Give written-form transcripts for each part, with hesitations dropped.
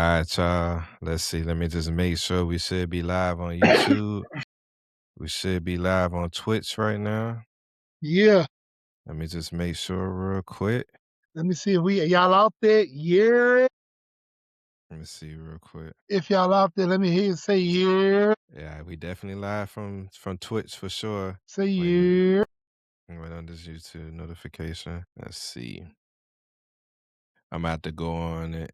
All right, y'all. Let's see. Let me just make sure we should be live on YouTube. We should be live on Twitch right now. Yeah. Let me just make sure real quick. Let me see if y'all out there. Yeah. Let me see real quick. If y'all out there, let me hear you say yeah. Yeah, we definitely live from Twitch for sure. Say yeah. Wait on this YouTube notification. Let's see. I'm about to go on it.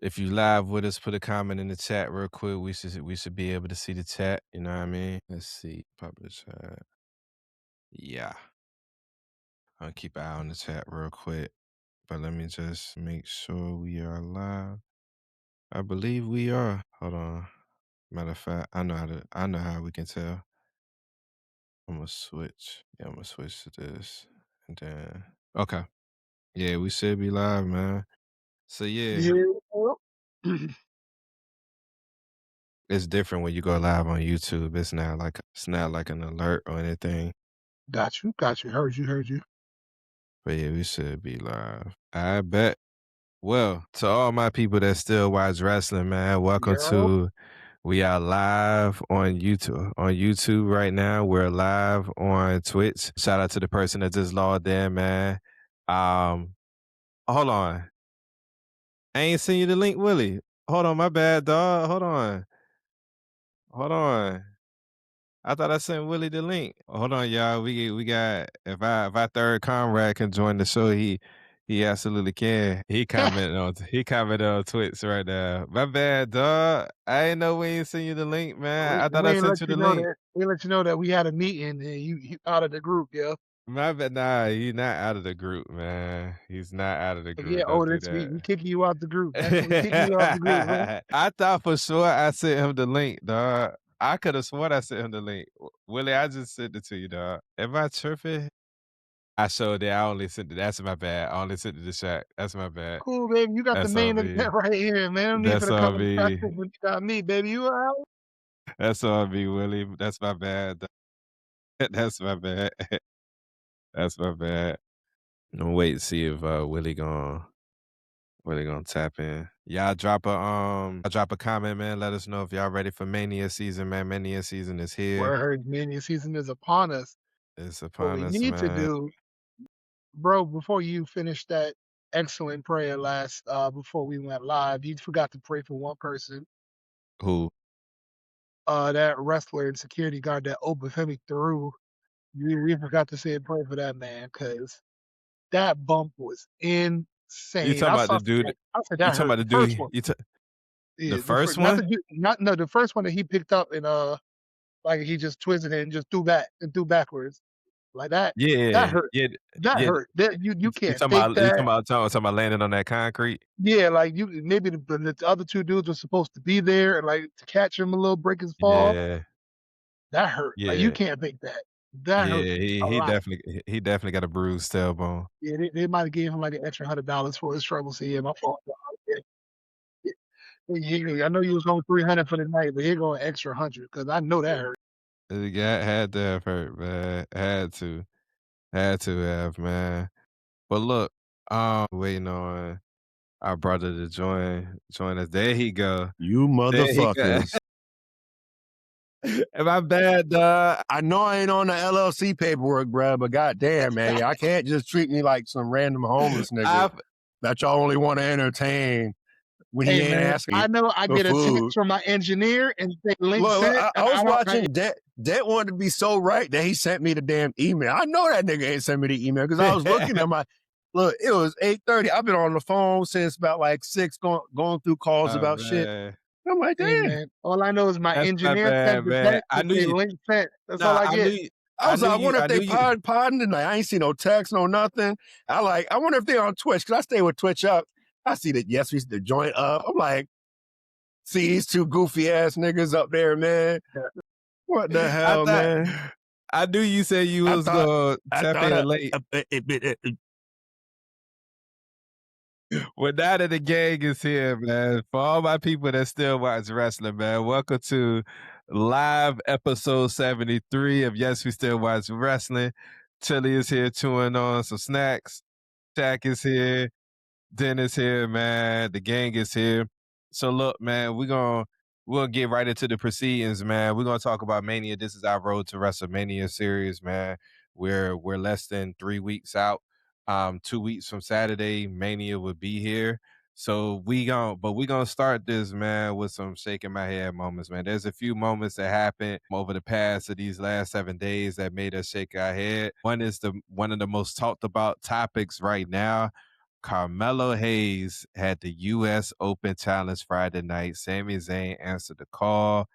If you live with us, put a comment in the chat real quick. We should be able to see the chat. You know what I mean? Let's see. Publish chat. Yeah. I'll keep an eye on the chat real quick. But let me just make sure we are live. I believe we are. Hold on. Matter of fact, I know how we can tell. I'm gonna switch. Yeah, I'm gonna switch to this. And then okay. Yeah, we should be live, man. So yeah. Yeah. It's different when you go live on YouTube. It's not like an alert or anything. Got you. Heard you. But yeah, we should be live. I bet. Well, to all my people that still watch wrestling, man, welcome Yeah. to We Are Live on YouTube. On YouTube right now, we're live on Twitch. Shout out to the person that just logged in, man. Hold on. I ain't seen you the link, Willie. Hold on, my bad, dog. Hold on. I thought I sent Willie the link. Hold on, y'all. We got if our third comrade can join the show, he absolutely can. He commented on Twitch right now. My bad, dog. I ain't know we ain't sent you the link, man. I thought We I ain't sent let you you the know link. that. We let you know that we had a meeting and you out of the group, yeah. My bad. Nah, he's not out of the group, man. He's not out of the Yeah, group. Don't do this week we that. kicking you out the group, man. We kicking you out the group, man. I thought for sure I sent him the link, dog. I could have sworn I sent him the link. Willie, I just sent it to you, dog. Am I tripping? I showed it. I only sent it. That's my bad. I only sent it to Shaq. That's my bad. Cool, baby. You got the That's on main me. event right here, man. No need for That's the on coming practice me. when you got me, baby. You out? That's on me, Willie. That's my bad. That's my bad. That's my bad. I'm gonna wait and see if Willie gonna tap in. Y'all drop a comment, man. Let us know if y'all ready for Mania season, man. Mania season is here. Word, Mania season is upon us. It's What upon we us, need to man. do, bro, before you finish that excellent prayer before we went live, you forgot to pray for one person. Who? That wrestler and security guard that Obafemi threw. You forgot to say and pray for that man, because that bump was You insane. talking about the dude? I said You that talking hurt. about the The first dude? one. The Yeah, first not the one? dude, not no, the first one that he picked up and like he just twisted it and just threw backwards. Like that. That Yeah, hurt. yeah, That yeah. hurt. That you You can't talking fake about that. landing on that concrete? Yeah, like you maybe the other two dudes were supposed to be there and like to catch him a little, break his fall. Yeah, That hurt. Like you yeah, can't fake that. That hurt yeah. a He lot. definitely got a bruised tailbone. Yeah, they might have gave him like an extra $100 for his trouble. So yeah, my fault. Yeah, I know you was going 300 for the night, but here go an extra 100 because I know that hurt. The guy had to have hurt, man. Had to have, man. But look, waiting on our brother to join us. There he go. You There he go. motherfuckers. Am I bad, dog? I know I ain't on the LLC paperwork, bruh, but goddamn, man, I can't just treat me like some random homeless nigga that y'all only want to entertain when he Hey ain't man, asking I know I for get a text food. from my engineer and say link Look, sent, I and was I don't. watching Det wanted to be so right that he sent me the damn email. I know that nigga ain't sent me the email because I was looking at my look. It was 8:30. I've been on the phone since about like 6, going through calls Oh, about shit. man. I'm like, Hey damn. man, all I know is my That's my engineer bad, sent the man. text I and knew say you. link sent. That's all Nah, I get. I wonder if I they knew you. podding tonight. I ain't see no text, no nothing. I wonder if they on Twitch, because I stay with Twitch up. I see that, yes, we the joint up. I'm like, see these two goofy ass niggas up there, man. What the hell, man? I knew you said you was going to tap in late. Well, now that the gang is here, man, for all my people that still watch wrestling, man, welcome to live episode 73 of Yes, We Still Watch Wrestling. Chili is here chewing on some snacks. Shaq is here. Dennis here, man. The gang is here. So look, man, we're gonna get right into the proceedings, man. We're gonna talk about Mania. This is our Road to WrestleMania series, man. We're less than 3 weeks out. 2 weeks from Saturday, Mania will be here. So we gonna start this, man, with some shaking my head moments, man. There's a few moments that happened over the past of these last 7 days that made us shake our head. One of the most talked about topics right now. Carmelo Hayes had the US Open Challenge Friday night. Sami Zayn answered the call.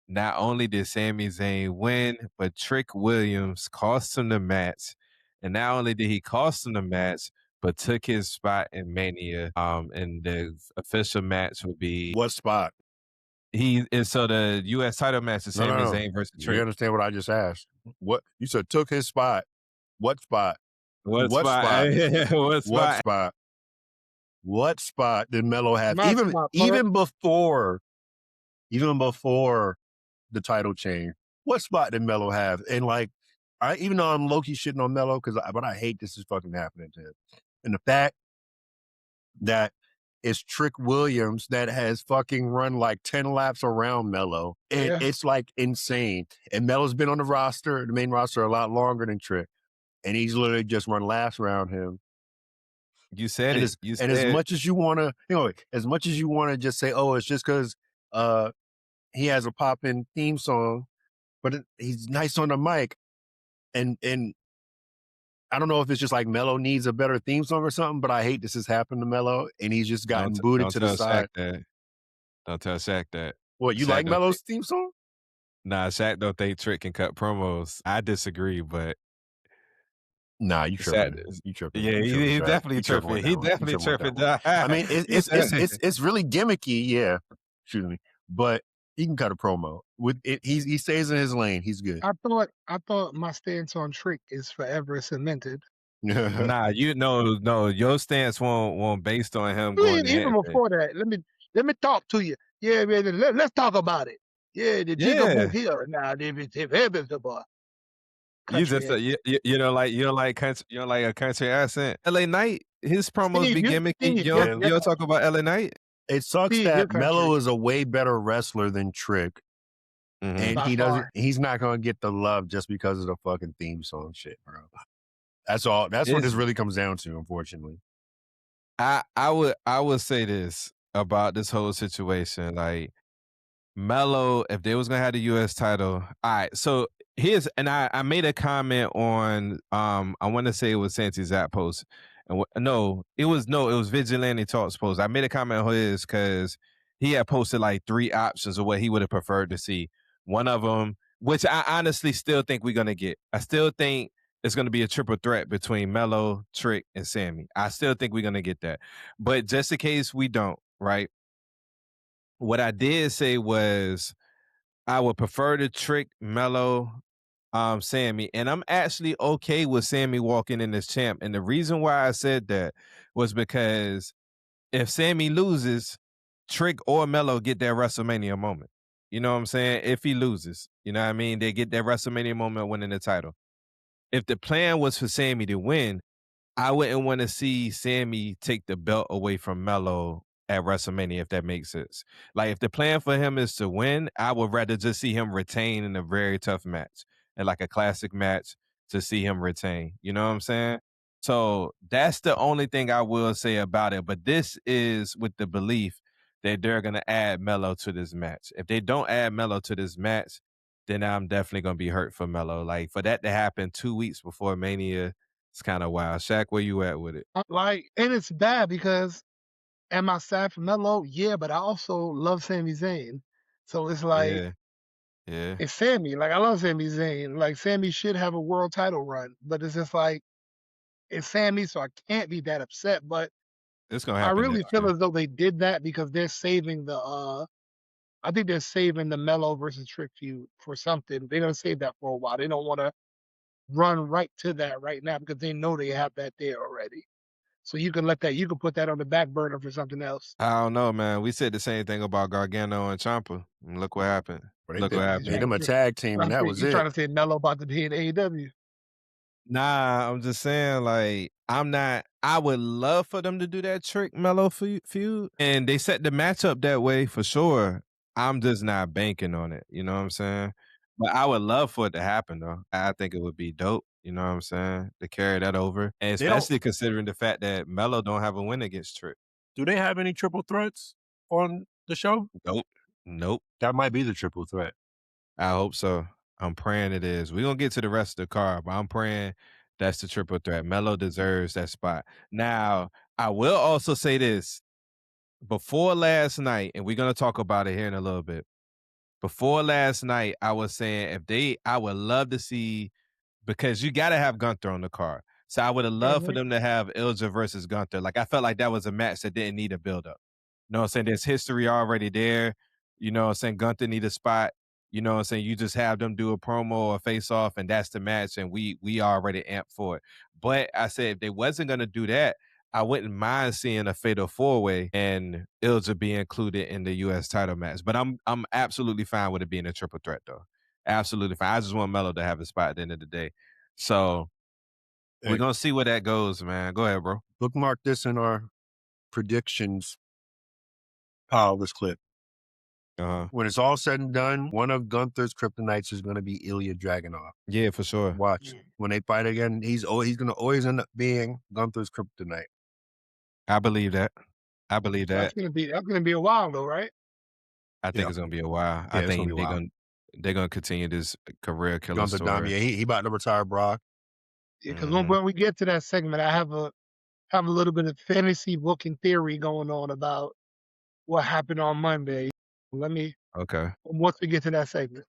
Not only did Sami Zayn win, but Trick Williams cost him the match. And not only did he cost him the match, but took his spot in Mania. And the official match would be What spot? so the US title match is No, Sami no, no. Zayn versus You Trick. understand what I just asked? What you said took his spot. What spot? What What spot? spot? What What spot? spot? What spot did Melo have? My spot, Even before the title change, what spot did Melo have? And like, even though I'm low key shitting on Melo, but I hate this is fucking happening to him. And the fact that it's Trick Williams that has fucking run like 10 laps around Melo. And Yeah. it's like insane. And Melo's been on the main roster, a lot longer than Trick. And he's literally just run laps around him. You said it. As much as you want to, just say, oh, it's just because he has a pop-in theme song, but he's nice on the mic. And I don't know if it's just like Melo needs a better theme song or something, but I hate this has happened to Melo, and he's just gotten booted to the side. Don't tell Shaq that. What, you like Melo's theme song? Nah, Shaq don't think Trick can cut promos. I disagree, but nah, you tripping. You tripping. Yeah, he's definitely tripping. He's definitely tripping. I mean, it's really gimmicky, yeah. Excuse me, but he can cut a promo with it. He stays in his lane. He's good. I thought my stance on Trick is forever cemented. Nah, no, your stance won't based on him going to even before that. Let me talk to you. Yeah, man, let's talk about it. Yeah, the jigaboo here now. The boy. You just you don't like a country accent. LA Knight, his promos be gimmicky. You don't talk about LA Knight. It sucks that Melo is a way better wrestler than Trick. And he's not gonna get the love just because of the fucking theme song shit, bro. That's all. That's what this really comes down to, unfortunately. I would say this about this whole situation. Like Melo, if they was gonna have the US title, all right. So I made a comment on I want to say it was Santi Zap post. And it was Vigilante Talks post. I made a comment on his because he had posted like 3 options of what he would have preferred to see. One of them, which I honestly still think we're gonna get. I still think it's going to be a triple threat between Melo, Trick, and Sammy. I still think we're going to get that. But just in case we don't, right? What I did say was I would prefer the Trick, Melo, Sammy. And I'm actually okay with Sammy walking in as champ. And the reason why I said that was because if Sammy loses, Trick or Melo get that WrestleMania moment. You know what I'm saying? If he loses, you know what I mean? They get that WrestleMania moment winning the title. If the plan was for Sammy to win, I wouldn't want to see Sammy take the belt away from Melo at WrestleMania, if that makes sense. Like, if the plan for him is to win, I would rather just see him retain in a very tough match and like a classic match to see him retain. You know what I'm saying? So that's the only thing I will say about it. But this is with the belief that they're going to add Melo to this match. If they don't add Melo to this match, then I'm definitely going to be hurt for Melo. Like, for that to happen 2 weeks before Mania, it's kind of wild. Shaq, where you at with it? And it's bad because am I sad for Melo? Yeah, but I also love Sami Zayn. So it's like, yeah. It's Sammy. Like, I love Sami Zayn. Like, Sammy should have a world title run, but it's just like, it's Sammy, so I can't be that upset. But it's gonna happen. I really feel as though they did that because they're saving I think they're saving the Melo versus Trick feud for something. They're gonna save that for a while. They don't want to run right to that right now because they know they have that there already. So you can put that on the back burner for something else. I don't know, man. We said the same thing about Gargano and Ciampa. And look what happened. Look what happened. Made them a tag team, and that was it. You're trying to say Melo about to be in AEW? Nah, I'm just saying, like, I'm not. I would love for them to do that Trick Mellow feud, and they set the match up that way for sure. I'm just not banking on it. You know what I'm saying? But I would love for it to happen, though. I think it would be dope. You know what I'm saying? To carry that over, and They don't. especially considering the fact that Mello don't have a win against Trick. Do they have any triple threats on the show? Nope. Nope. That might be the triple threat. I hope so. I'm praying it is. We're gonna get to the rest of the card, but I'm praying that's the triple threat. Melo deserves that spot. Now, I will also say this before last night, and we're gonna talk about it here in a little bit. Before last night, I was saying I would love to see because you gotta have Gunther on the card. So I would have loved for Mhm. them to have Ilja versus Gunther. Like I felt like that was a match that didn't need a build up. You know what I'm saying? There's history already there. You know what I'm saying? Gunther need a spot. You know what I'm saying? You just have them do a promo or face off, and that's the match, and we already amped for it. But I said if they wasn't gonna do that, I wouldn't mind seeing a fatal four way and Ilja be included in the US title match. But I'm absolutely fine with it being a triple threat though. Absolutely fine. I just want Melo to have a spot at the end of the day. So we're Hey, gonna see where that goes, man. Go ahead, bro. bookmark this in our predictions pile, this clip. Uh-huh. When it's all said and done, one of Gunther's kryptonites is going to be Ilya Dragunov. Yeah, for sure. Watch. Mm. When they fight again, he's going to always end up being Gunther's kryptonite. I believe that. I believe that. That's gonna be a while though, right? I think Yeah. it's gonna be a while. I Yeah, it's going to think be wild. they're gonna continue this career killer Gunther Dom, story. yeah, he about to retire Brock. Yeah, because Mhm. when we get to that segment, I have a little bit of fantasy booking theory going on about what happened on Monday. Let me Okay. once we get to that segment.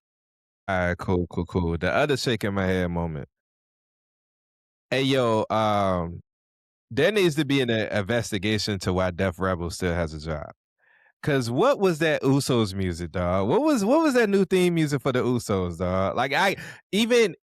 Alright, cool, cool, cool. The other shaking my head moment. Hey yo, there needs to be an investigation to why Def Rebel still has a job. Cause what was that Usos music, dog? What was that new theme music for the Usos, dog? Like even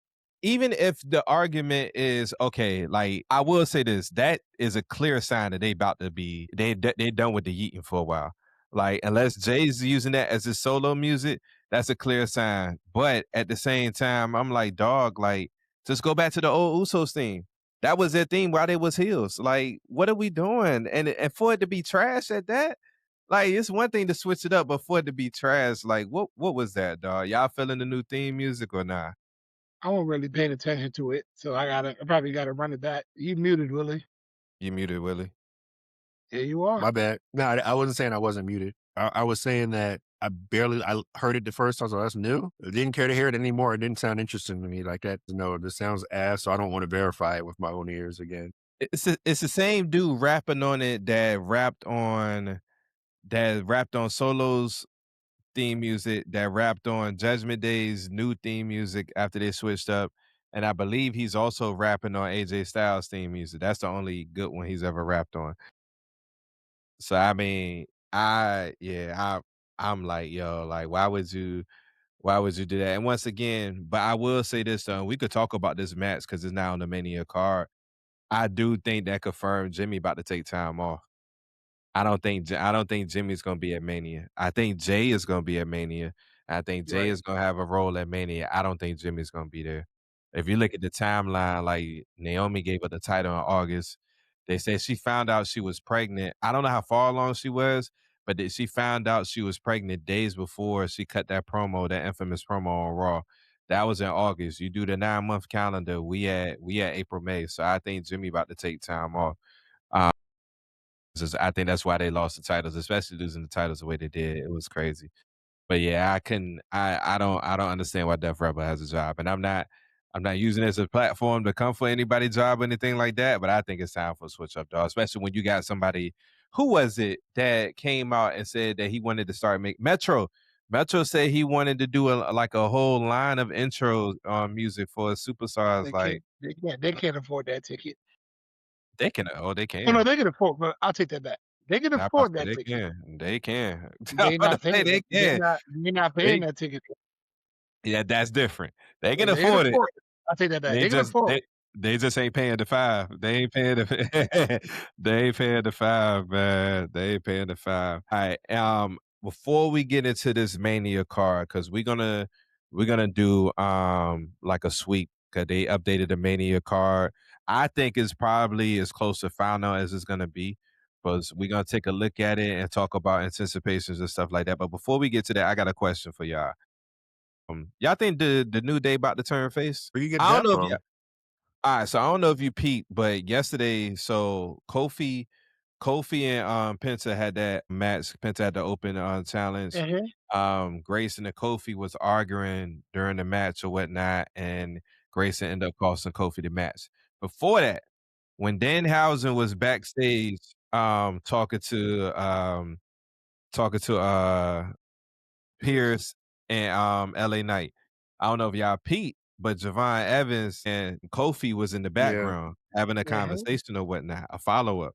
if the argument is okay, like I will say this, that is a clear sign that they about to be they done with the yeeting for a while. Like unless Jay's using that as his solo music, that's a clear sign. But at the same time, I'm like, dog, like just go back to the old Usos theme. That was their theme while they was heels. Like, what are we doing? And for it to be trash at that, like, it's one thing to switch it up, but for it to be trash, like, what was that, dog? Y'all feeling the new theme music or not? I wasn't really paying attention to it, so I probably gotta run it back. You muted, Willie. You muted, Willie. There you are. My bad. No, I wasn't saying I wasn't muted. I was saying that I heard it the first time, so that's new. I didn't care to hear it anymore. It didn't sound interesting to me like that. No, this sounds ass, so I don't want to verify it with my own ears again. It's the same dude rapping on it that rapped on Solo's theme music, that rapped on Judgment Day's new theme music after they switched up. And I believe he's also rapping on AJ Styles' theme music. That's the only good one he's ever rapped on. So I mean, I'm like, yo, like why would you do that? And once again, but I will say this though, we could talk about this match because it's now on the Mania card. I do think that confirmed Jimmy about to take time off. I don't think Jimmy's gonna be at Mania. I think Jay is gonna be at Mania. I think Jay Right. is gonna have a role at Mania. I don't think Jimmy's gonna be there. If you look at the timeline, like Naomi gave her the title in August. They said she found out she was pregnant. I don't know how far along she was, but that she found out she was pregnant days before she cut that promo, that infamous promo on Raw. That was in August. You do the 9-month calendar. We at April, May. So I think Jimmy about to take time off. Um, I think that's why they lost the titles, especially losing the titles the way they did. It was crazy. But yeah, I couldn't. I don't understand why Def Rebel has a job, and I'm not using it as a platform to come for anybody's job or anything like that. But I think it's time for a switch up, dog. Especially when you got somebody. Who was it that came out and said that he wanted to start make Metro? Metro said he wanted to do like a whole line of intro music for superstars. Like They can't afford that ticket. they can, oh they Oh no, can. they can afford. But I'll take that back. They can I'm about afford to say that they ticket. can. They can. I'm They about to not say paying. they can. They're not paying They that ticket. Yeah, that's different. They can They can afford it. afford it. I'll take that back. They They can just afford they it. they just ain't paying the 5. They ain't paying the they ain't paying the 5, man. They ain't paying the 5. Alright, before we get into this Mania card, because we're gonna do like a sweep because they updated the Mania card. I think it's probably as close to final as it's gonna be. But we're gonna take a look at it and talk about anticipations and stuff like that. But before we get to that, I got a question for y'all. Y'all think the New Day about to turn face? Where you get I don't that know if y'all from? Alright, so I don't know if you peeped, but yesterday, so Kofi and, Penta had that match. Penta had the open, challenge. Mhm. Grayson and Kofi was arguing during the match or whatnot, and Grayson ended up costing Kofi the match. Before that, when Danhausen was backstage, talking to, Pierce and LA Knight. I don't know if y'all peeped, but Javon Evans and Kofi was in the Yeah. background having a Mhm. conversation or whatnot, a follow up.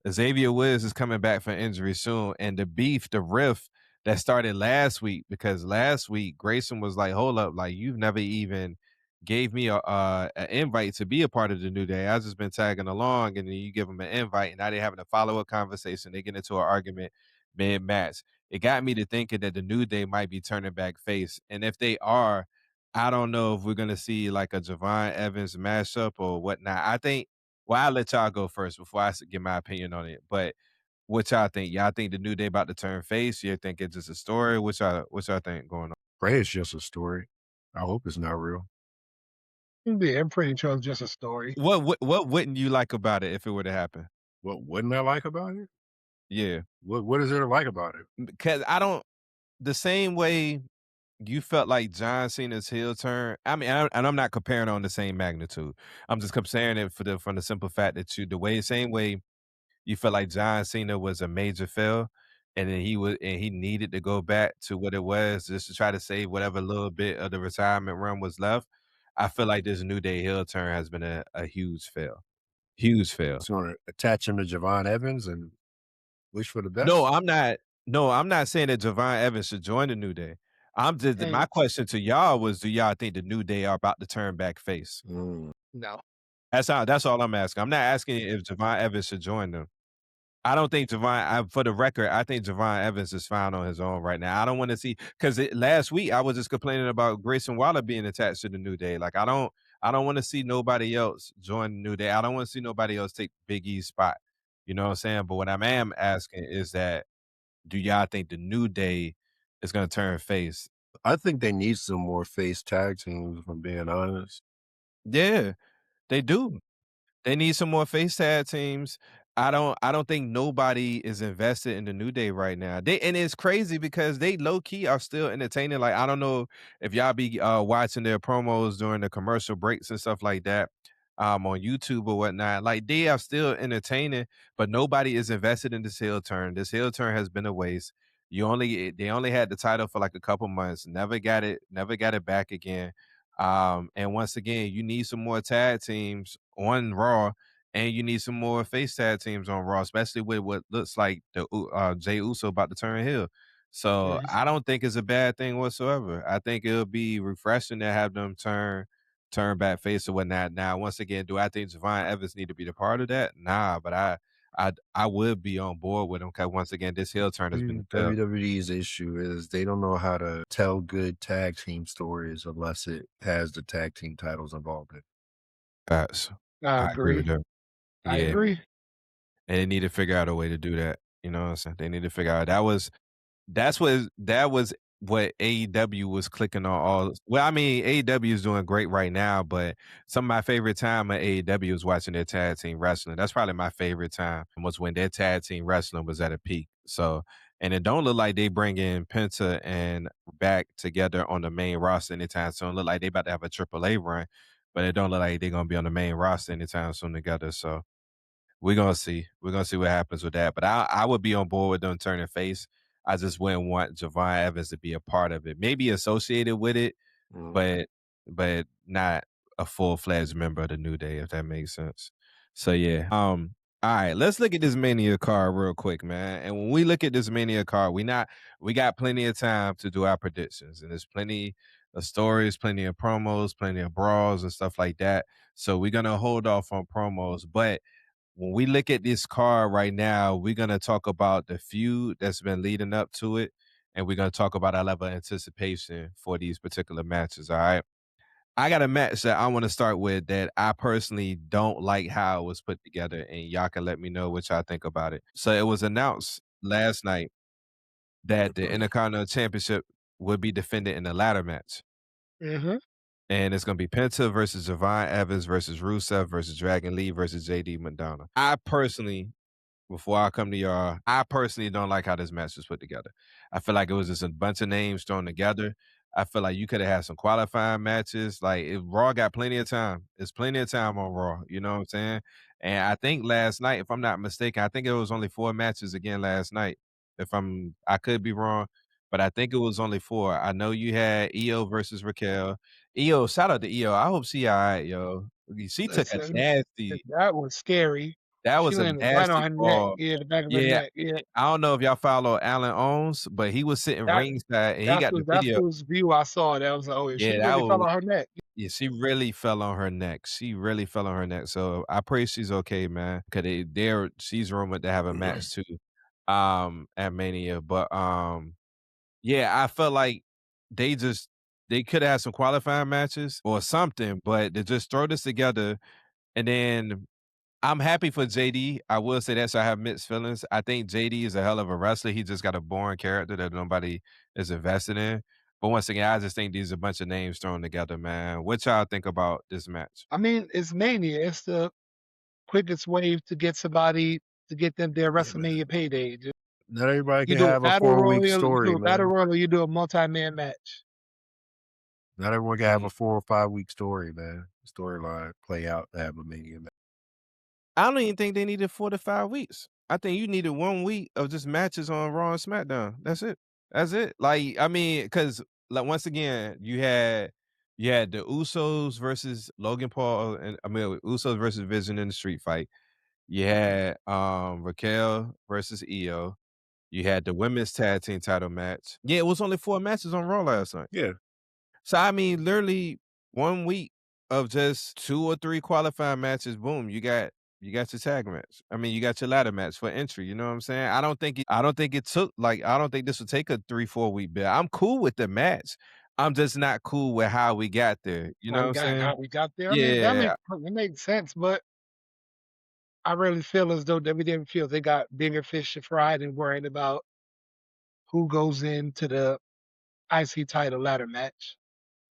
Xavier Woods is coming back from injury soon, and the beef, the riff that started last week, because last week Grayson was like, "Hold up, like you've never even gave me a an invite to be a part of the New Day. I've just been tagging along, and then you give them an invite, and now they're having a follow up conversation. They get into an argument mid match. It got me to thinking that the New Day might be turning back face, and if they are, I don't know if we're gonna see like a Javon Evans mashup or whatnot. I think well, I'll let y'all go first before I give my opinion on it. But what y'all think? Y'all think the New Day about to turn face? You think it's just a story? What y'all think going on? Pray it's just a story. I hope it's not real. Yeah, I'm pretty sure it's just a story. What wouldn't you like about it if it were to happen? What wouldn't I like about it? Yeah, What is there to like about it? because I don't the same way you felt like John Cena's heel turn. I mean, and I'm not comparing on the same magnitude. I'm just comparing it from the simple fact that the way same way you felt like John Cena was a major fail, and then he needed to go back to what it was just to try to save whatever little bit of the retirement run was left. I feel like this New Day heel turn has been a huge fail. Huge fail. It's gonna attach him to Javon Evans and wish for the No, best? I'm not no, I'm not saying that Javon Evans should join the New Day. I'm just my Mm, question to y'all was, do y'all think the New Day are about to turn back face? Mm. no. That's all I'm asking. I'm not asking if Javon Evans should join them. I don't think for the record, I think Javon Evans is fine on his own right now. I don't want to see because last week I was just complaining about Grayson Waller being attached to the New Day. Like I don't want to see nobody else join the New Day. I don't want to see nobody else take Big E's spot. You know what I'm saying? But what I am asking is that do y'all think the New Day is gonna turn face? I think they need some more face tag teams, if I'm being honest. Yeah, they do. They need some more face tag teams. I don't think nobody is invested in the New Day right now. And it's crazy because they low key are still entertaining. Like I don't know if y'all be watching their promos during the commercial breaks and stuff like that on YouTube or whatnot. Like they are still entertaining, but nobody is invested in this heel turn. This heel turn has been a waste. They only had the title for like a couple months, never got it back again. And once again, you need some more tag teams on Raw, and you need some more face tag teams on Raw, especially with what looks like the Jay Uso about to turn heel. So Mhm. I don't think it's a bad thing whatsoever. I think it'll be refreshing to have them turn back face or whatnot. Now, once again, do I think Javon Evans need to be the part of that? Nah, but I would be on board with him because once again, this heel turn has been a fail. WWE's issue is they don't know how to tell good tag team stories unless it has the tag team titles involved in it. Facts. I I agree with agree. that. I Yeah. agree. And they need to figure out a way to do that. You know what I'm saying? They need to figure out that was what AEW was clicking on all well, I mean, AEW is doing great right now, but some of my favorite time at AEW was watching their tag team wrestling. That's probably my favorite time was when their tag team wrestling was at a peak. So, and it don't look like they bringing Penta and back together on the main roster anytime soon. Look like they about to have a AAA run, but it don't look like they're gonna be on the main roster anytime soon together. So we're gonna see. We're gonna see what happens with that. But I would be on board with them turning face. I just wouldn't want Javon Evans to be a part of it. Maybe associated with it, Mm. but not a full fledged member of the New Day, if that makes sense. So yeah. All right, let's look at this Mania card real quick, man. And when we look at this Mania card, we got plenty of time to do our predictions, and there's plenty of stories, plenty of promos, plenty of brawls and stuff like that. So we're gonna hold off on promos, but when we look at this card right now, we're gonna talk about the feud that's been leading up to it, and we're gonna talk about our level of anticipation for these particular matches. All right. I got a match that I wanna start with that I personally don't like how it was put together, and y'all can let me know what y'all think about it. So it was announced last night that the Mhm. Intercontinental Championship would be defended in a ladder match, Mhm. and it's gonna be Penta versus Javon Evans versus Rusev versus Dragon Lee versus JD McDonough. I personally before I come to y'all, I personally don't like how this match was put together. I feel like it was just a bunch of names thrown together. I feel like you could have had some qualifying matches. Like if Raw got plenty of time. There's plenty of time on Raw. You know what I'm saying? And I think last night, if I'm not mistaken, I think it was only 4 matches again last night. I could be wrong, but I think it was only 4. I know you had EO versus Raquel. EO, shout out to EO. I hope she all right, yo. She took a Listen, nasty that was scary. that She was a landed right on nasty her neck. fall. Yeah, the back of her Yeah, neck. Yeah, I don't know if y'all follow Alan Owens, but he was sitting that ringside and he got the that's video. whose view I saw. That was like, oh, yeah, Yeah, she that really fell was on her neck. yeah, she really fell on her neck. She really fell on her neck. So I pray she's okay, man. Cause she's rumored to have a match too, at Mania. But yeah, I felt like they just they could have had some qualifying matches or something, but to just throw this together and then I'm happy for JD. I will say that, so I have mixed feelings. I think JD is a hell of a wrestler. He just got a boring character that nobody is invested in. But once again, I just think these are a bunch of names thrown together, man. What y'all think about this match? I mean, it's Mania. It's the quickest way to get somebody to get them their Yeah, man. WrestleMania payday. Not everybody You can do a have a battle 4-week royal, story, man. or you do a multi-man match. Not everyone can have Mhm. a 4 or 5-week story, man. Storyline play out to have a Mania match. I don't even think they needed 4 to 5 weeks. I think you needed 1 week of just matches on Raw and SmackDown. That's it. That's it. Like, I mean, because like once again, you had the Usos versus Logan Paul and I mean Usos versus Vision in the street fight. You had Raquel versus Io. You had the women's tag team title match. Yeah, it was only 4 matches on Raw last night. Yeah. So I mean, literally 1 week of just 2 or 3 qualifying matches. Boom, you got your tag match. I mean, you got your ladder match for entry. You know what I'm saying? I don't think this would take a 3 4 week bit. I'm cool with the match. I'm just not cool with how we got there. You know what I'm saying? How we got there. I mean, Yeah, that makes sense, but I really feel as though WWE feels they got bigger fish to fry than worrying about who goes into the IC title ladder match.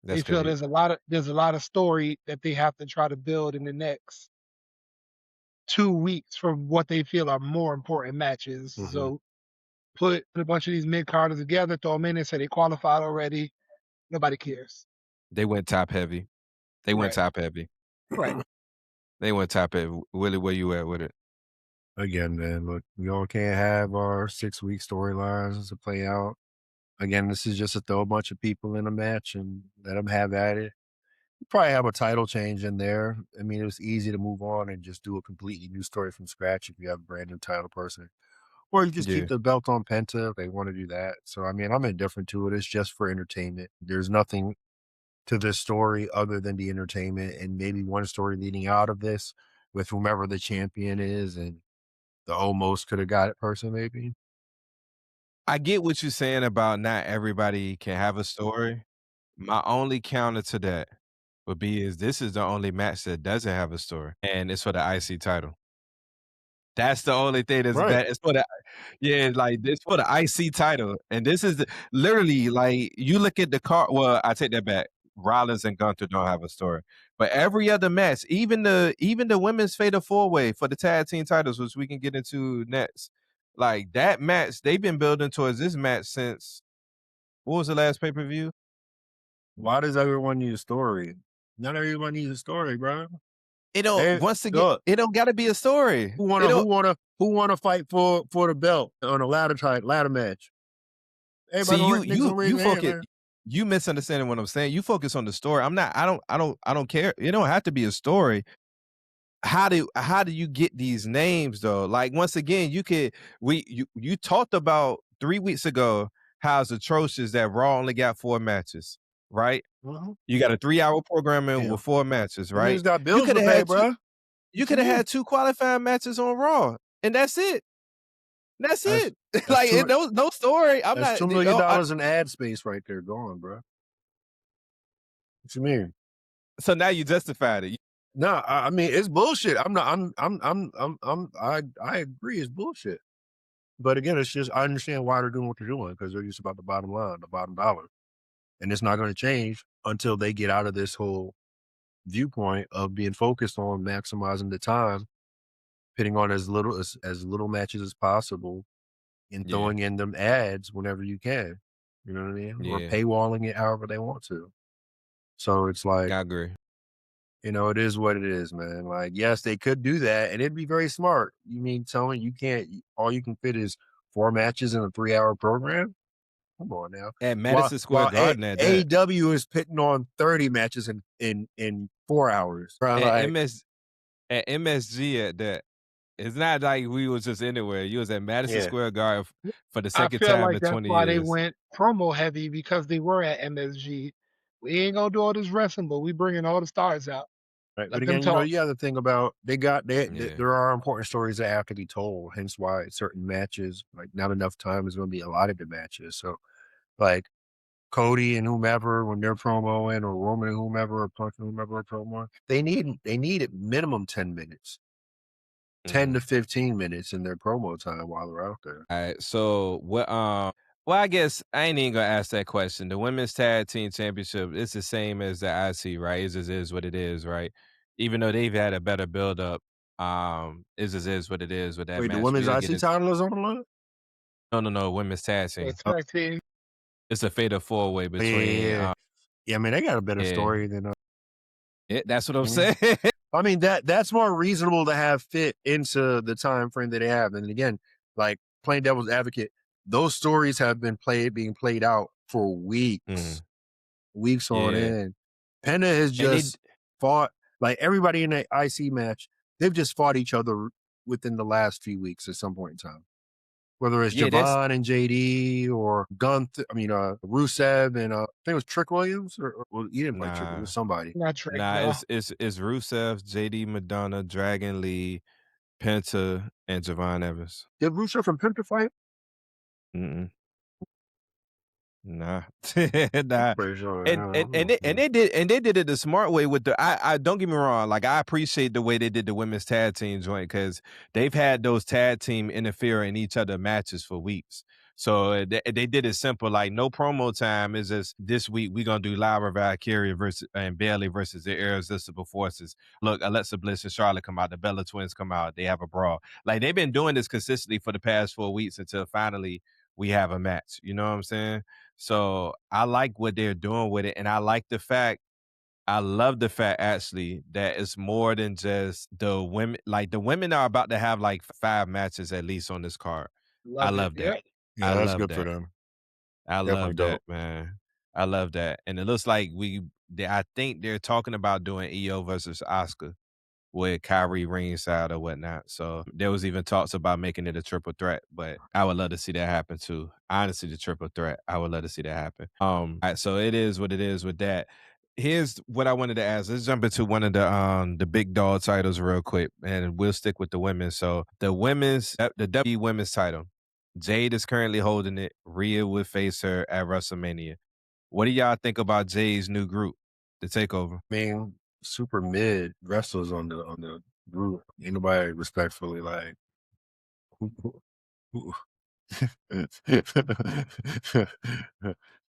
They that's feel crazy. there's a lot of story that they have to try to build in the next 2 weeks from what they feel are more important matches. Mhm. So put a bunch of these mid carders together, throw them in and say they qualified already. Nobody cares. They went top heavy. They went Right. top heavy. Right. They went top heavy. Willie, where you at with it? Again, man, look, we all can't have our 6-week storylines to play out. Again, this is just to throw a bunch of people in a match and let them have at it. Probably have a title change in there. I mean, it was easy to move on and just do a completely new story from scratch if you have a brand new title person. Or you just keep Yeah. the belt on Penta if they want to do that. So, I mean, I'm indifferent to it. It's just for entertainment. There's nothing to this story other than the entertainment and maybe one story leading out of this with whomever the champion is and the almost could have got it person, maybe. I get what you're saying about not everybody can have a story. My only counter to that would be is this is the only match that doesn't have a story, and it's for the IC title. That's the only thing that's Right. bad. It's for the yeah, like this for the IC title, and this is literally like you look at the car. Well, I take that back. Rollins and Gunther don't have a story, but every other match, even the women's fatal 4 way for the tag team titles, which we can get into next, like that match, they've been building towards this match since what was the last pay per view? Why does everyone need a story? Not everyone needs a story, bro. It don't Hey, once again, look, it don't gotta be a story. who It wanna don't who wanna who wanna fight for the belt on a ladder match? see Everybody niggas gonna raise you their hand, focus man. you misunderstanding what I'm saying. You focus on the story. I'm not I don't care. It don't have to be a story. How do you get these names though? Like once again, you talked about 3 weeks ago how it's atrocious that Raw only got 4 matches, right? Mhm. You got a 3 hour programming Yeah. with 4 matches, Them right? niggas got You bills could to have pay, had two bro. you What you could have mean? had 2 qualifying matches on Raw, and that's it. That's That's it. that's Like two no story. I'm that's not. $2 million Oh, in ad space right there gone, bro. What you mean? So now you justified it. No, I mean it's bullshit. I'm not. I agree. It's bullshit. But again, it's just I understand why they're doing what they're doing because they're just about the bottom line, the bottom dollar, and it's not going to change until they get out of this whole viewpoint of being focused on maximizing the time, pitting on as little matches as possible, and Yeah, throwing in them ads whenever you can. You know what I mean? Or yeah, paywalling it however they want to. So it's like, I agree. it is what it is, man. Like, yes, they could do that, and it'd be very smart. You mean tell me you can't? All you can fit is 4 matches in a 3-hour program? Come on now. At While Madison Square while Garden at that. AEW is pitting on 30 matches in 4 hours. Bro, At like, MSG at that. It's not like we was just anywhere. You was at Madison yeah, Square Garden for the I second feel time like in that's 20 why they years. went promo heavy because they were at MSG. We ain't gonna do all this wrestling, but we bringing all the stars out. right. But Let them again, talk. you have to think about Yeah. there are important stories that have to be told. Hence why certain matches, like not enough time is going to be allotted to matches. So like Cody and whomever when they're promoing, or Roman and whomever, or Punk and whomever are promoing, they need at minimum 10 minutes, 10 to Mhm. 15 minutes in their promo time while they're out there. Alright, so what, well, I guess I ain't even gonna ask that question. The Women's Tag Team Championship, it's the same as the IC, right? It just is what it is, right? Even though they've had a better build-up, it just is what it is with that Wait, the match. women's We'll get IC it. title is on the line? No, no, no, Women's Tag The Team. Oh, tag team. It's a fatal four-way yeah, yeah, between, yeah. Yeah, I mean, they got a better yeah. story than That's what I'm Mhm. saying. I mean, that's more reasonable to have fit into the time frame that they have. And again, like playing devil's advocate, those stories have been being played out for Mhm. weeks on Yeah. end. Penta has And they just fought like everybody in the IC match. They've just fought each other within the last few weeks at some point in time. Whether it's yeah, that's Javon and JD or Rusev and I think it was Trick Williams well, he didn't play Trick. It was nah. somebody. Not trick, Nah, no. it's Rusev, JD Madonna, Dragon Lee, Penta, and Javon Evans. Did Rusev from Penta fight? Mm-mm. Nah. Nah. Pretty sure. And Yeah, I and don't and know. they did it the smart way with the I don't get me wrong, like I appreciate the way they did the women's tag team joint because they've had those tag team interfere in each other matches for weeks. So they did it simple, like no promo time. Is just this week we gonna do Lyra Valkyria versus and Bailey versus the Irresistible Forces. Look, Alexa Bliss and Charlotte come out, the Bella Twins come out, they have a brawl. Like they've been doing this consistently for the past 4 weeks until finally we have a match. You know what I'm saying? So I like what they're doing with it, and I love the fact actually that it's more than just the women. Like the women are about to have like 5 matches at least on this card. I Love it. love that. Yep. Yeah, I that's love good for that. them. I Definitely love that, dope. man. I love that. And it looks like I think they're talking about doing EO versus Oscar with Kyrie ringside or whatnot. So there was even talks about making it a triple threat, but I would love to see that happen too. Honestly, the triple threat, I would love to see that happen. All right, so it is what it is with that. Here's what I wanted to ask. Let's jump into one of the big dog titles real quick, and we'll stick with the women. So the W women's title. Jade is currently holding it. Rhea will face her at WrestleMania. What do y'all think about Jade's new group, the Takeover? I mean, super mid wrestlers on the group. Ain't nobody respectfully like who, who, I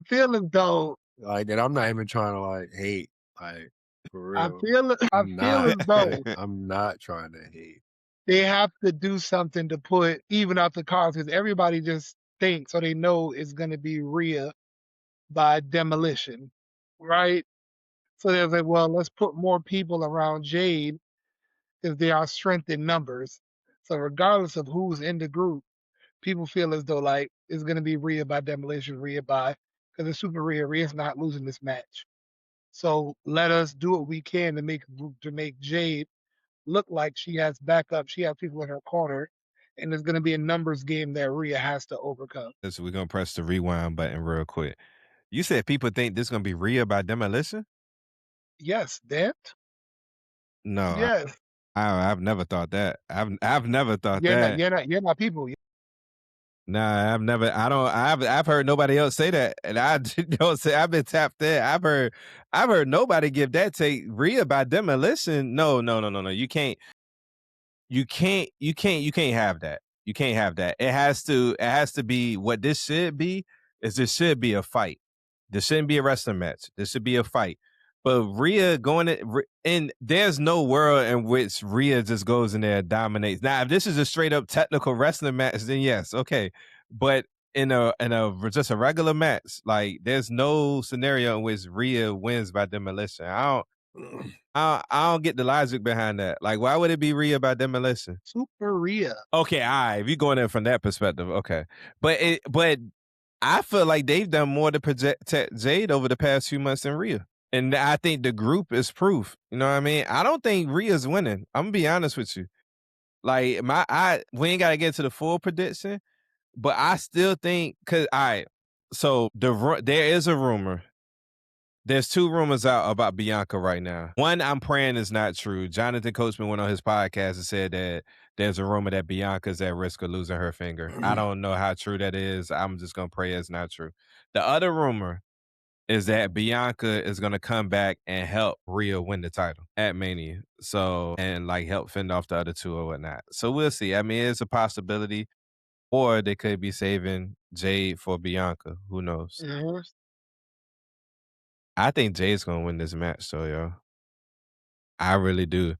feel as though like that. I'm not even trying to like hate, like for I real. feel as though I'm not trying to hate. they have to do something to put even out the cards because everybody just thinks or they know it's gonna be Rhea by demolition, right? So they're like, well, let's put more people around Jade because they are strength in numbers. So regardless of who's in the group, people feel as though like it's gonna be Rhea by demolition, Rhea by because it's Super Rhea. Rhea's not losing this match. So let us do what we can to make Jade look like she has backup, she has people in her corner, and it's gonna be a numbers game that Rhea has to overcome. So we're gonna press the rewind button real quick. You said people think this gonna be Rhea by demolition? Yes, that. No, Yes. I've never thought that. I've never thought that. You're not people. Nah, I've heard nobody else say that, and I don't say I've been tapped in. I've heard nobody give that take. Rhea by demolition. No, no, no, no, no. You can't have that. You can't have that. It has to be what this should be is this should be a fight. This shouldn't be a wrestling match. This should be a fight. But Rhea and there's no world in which Rhea just goes in there and dominates. Now, if this is a straight up technical wrestling match, then yes, okay. But in a just a regular match, like there's no scenario in which Rhea wins by demolition. I don't get the logic behind that. Like, why would it be Rhea by demolition? Super Rhea. Okay, all right. If you're going in from that perspective, okay. But I feel like they've done more to protect Jade over the past few months than Rhea. And I think the group is proof. You know what I mean? I don't think Rhea's winning. I'm gonna be honest with you. Like we ain't gotta get to the full prediction, but I still think because all right. So there is a rumor. There's two rumors out about Bianca right now. One, I'm praying is not true. Jonathan Coachman went on his podcast and said that there's a rumor that Bianca's at risk of losing her finger. I don't know how true that is. I'm just gonna pray it's not true. The other rumor is that Bianca is gonna come back and help Rhea win the title at Mania. So and like help fend off the other two or whatnot. So we'll see. I mean, it's a possibility, or they could be saving Jade for Bianca. Who knows? Mhm. I think Jade's gonna win this match, though, yo. I really do.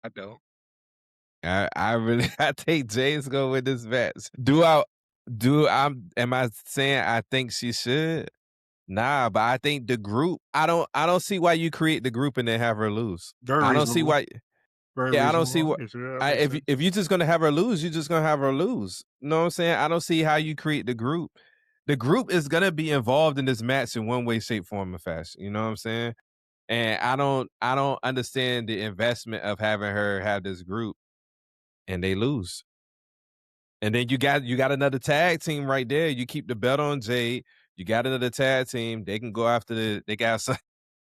I don't. I really I think Jade's gonna win this match. Am I saying I think she should? Nah, but I think the group, I don't see why you create the group and then have her lose. Very I don't see reasonable. why Very yeah, I don't see reasonable. what Yes, yeah, that I makes if sense. if you're just gonna have her lose, you're just gonna have her lose. You know what I'm saying? I don't see how you create the group. The group is gonna be involved in this match in one way, shape, form, or fashion. You know what I'm saying? And I don't understand the investment of having her have this group and they lose. And then you got another tag team right there. You keep the belt on Jade. You got another tag team. They can go after they got some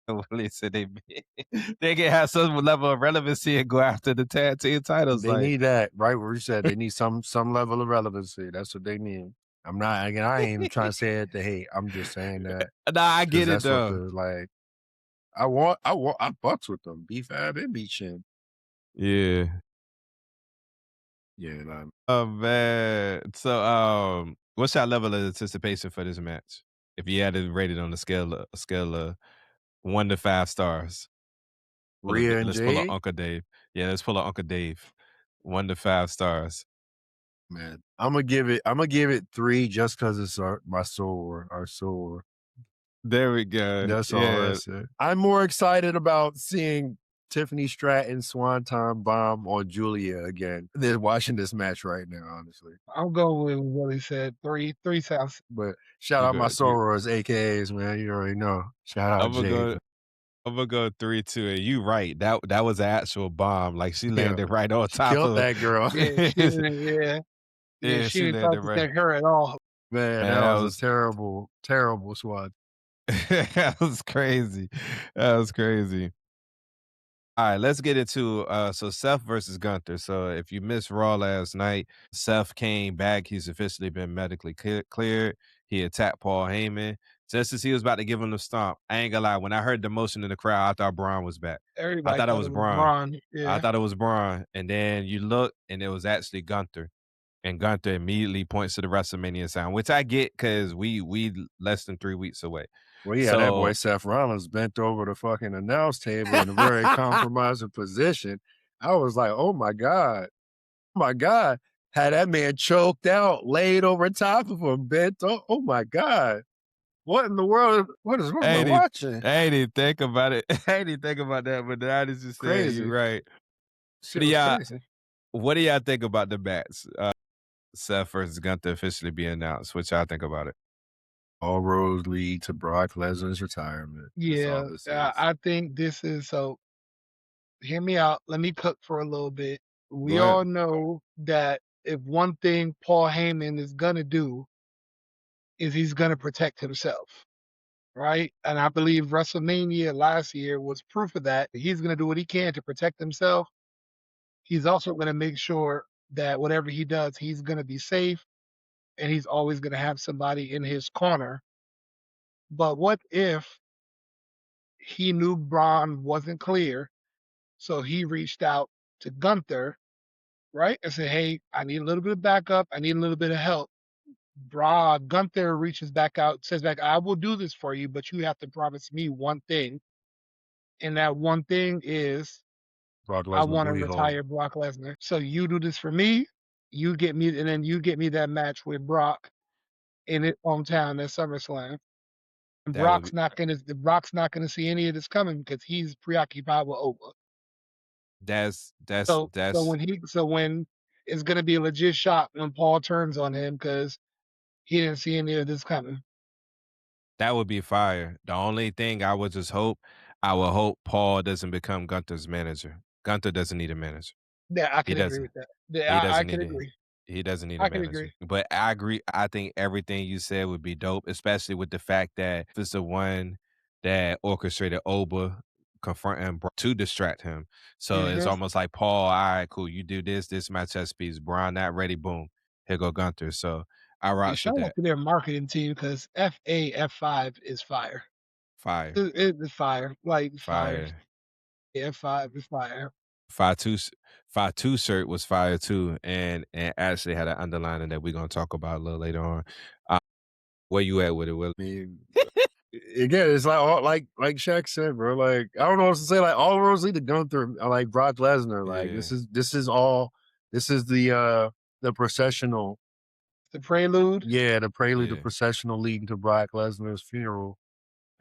what they said they can have some level of relevancy and go after the tag team titles. They Like need that, right? Where you said they need some level of relevancy. That's what they need. I'm not again. I ain't even trying to say it to hate. I'm just saying that nah, I because get it that's what the though. like. I fucks with them. B5 and B Chin. Yeah. Yeah, like, Oh man. So what's your level of anticipation for this match? If you had to rate it on a scale of 1 to 5 stars. Rhea and Let's pull up Jade. Uncle Dave. Yeah, let's pull up Uncle Dave. 1 to 5 stars. Man, I'm gonna give it 3 just because it's my our soul. There we go. That's all. Yeah. That's it. I'm more excited about seeing Tiffany Stratton Swanton bomb on Julia again than watching this match right now, honestly. I'll go with what he said. Three sounds. But shout You out my go. You, sorors, AKAs, man. You already know. Shout out I'm gonna Jade. go. I'm gonna go 3-2. And you right. That was an actual bomb. Like she Yeah, landed right on she top killed of. that girl. Yeah, she didn't. Yeah, Yeah, she she didn't try landed to right. protect her at all. Man, Man, that that was a was terrible, terrible swat. that was crazy. That was crazy. All right, let's get into so Seth versus Gunther. So if you missed Raw last night, Seth came back. He's officially been medically cleared. He attacked Paul Heyman just as he was about to give him the stomp. I ain't gonna lie, when I heard the motion in the crowd, I thought Braun was back. I Everybody thought it thought was it was Braun. Braun. I Yeah. thought it was Braun. And then you look and it was actually Gunther. And Gunther immediately points to the WrestleMania sign, which I get because we less than 3 weeks away. Well, yeah, that boy So Seth Rollins bent over the fucking announce table in a very compromising position. I was like, oh my God. Oh my God. Had that man choked out, laid over top of him, bent. Oh my God. What in the world? What am I I ain't even, watching? I ain't even think about it. I ain't even think about that, but now that you said you Crazy. right. What Shit do was y'all crazy. what do y'all think about the match? Seth versus Gunther officially be announced. What y'all think about it? All roads lead to Brock Lesnar's retirement. That's all Yeah, this is. I think this is so. Hear me out. Let me cook for a little bit. Go We ahead. all know that if one thing Paul Heyman is gonna do is he's gonna protect himself, right? And I believe WrestleMania last year was proof of that. He's gonna do what he can to protect himself. He's also gonna make sure that whatever he does, he's gonna be safe. and he's always gonna have somebody in his corner. But what if he knew Braun wasn't clear, so he reached out to Gunther, right, and said, "Hey, I need a little bit of backup. I need a little bit of help." Gunther reaches back out, says back, "I will do this for you, but you have to promise me one thing, and that one thing is Brock I Lesnar want to booty hole. retire Brock Lesnar. So you do this for me, you get me, and then you get me that match with Brock in his hometown at SummerSlam." And That would be Brock's not gonna see any of this coming because he's preoccupied with Oprah. that's So when it's gonna be a legit shot when Paul turns on him because he didn't see any of this coming. that would be fire. The only thing I would just hope, I would hope Paul doesn't become Gunther's manager. Gunther doesn't need a manager. Yeah, I He can agree doesn't. with that. Yeah, He I doesn't can need a agree. he doesn't need a I can agree. manager. But I agree. I think everything you said would be dope, especially with the fact that it's the one that orchestrated Oba confronting to distract him. So it's Mhm. almost like Paul, all right, cool. You do this, this is my chess piece. Brian not ready, boom. Here go Gunther. So I Hey, rocks with shout out that. to their marketing team because F5 is fire. Fire. It's fire, like fire. Fire. F5 is fire. Five two shirt was fire too, and actually had an underlining that we're gonna talk about a little later on. Uh, where you at with it, Will? I mean, again, it's like like Shaq said, bro. Like I don't know what to say. Like all roads lead to Gunther. Like Brock Lesnar. Like Yeah, this is all. This is the processional. The prelude. Yeah, the prelude, the yeah, processional leading to Brock Lesnar's funeral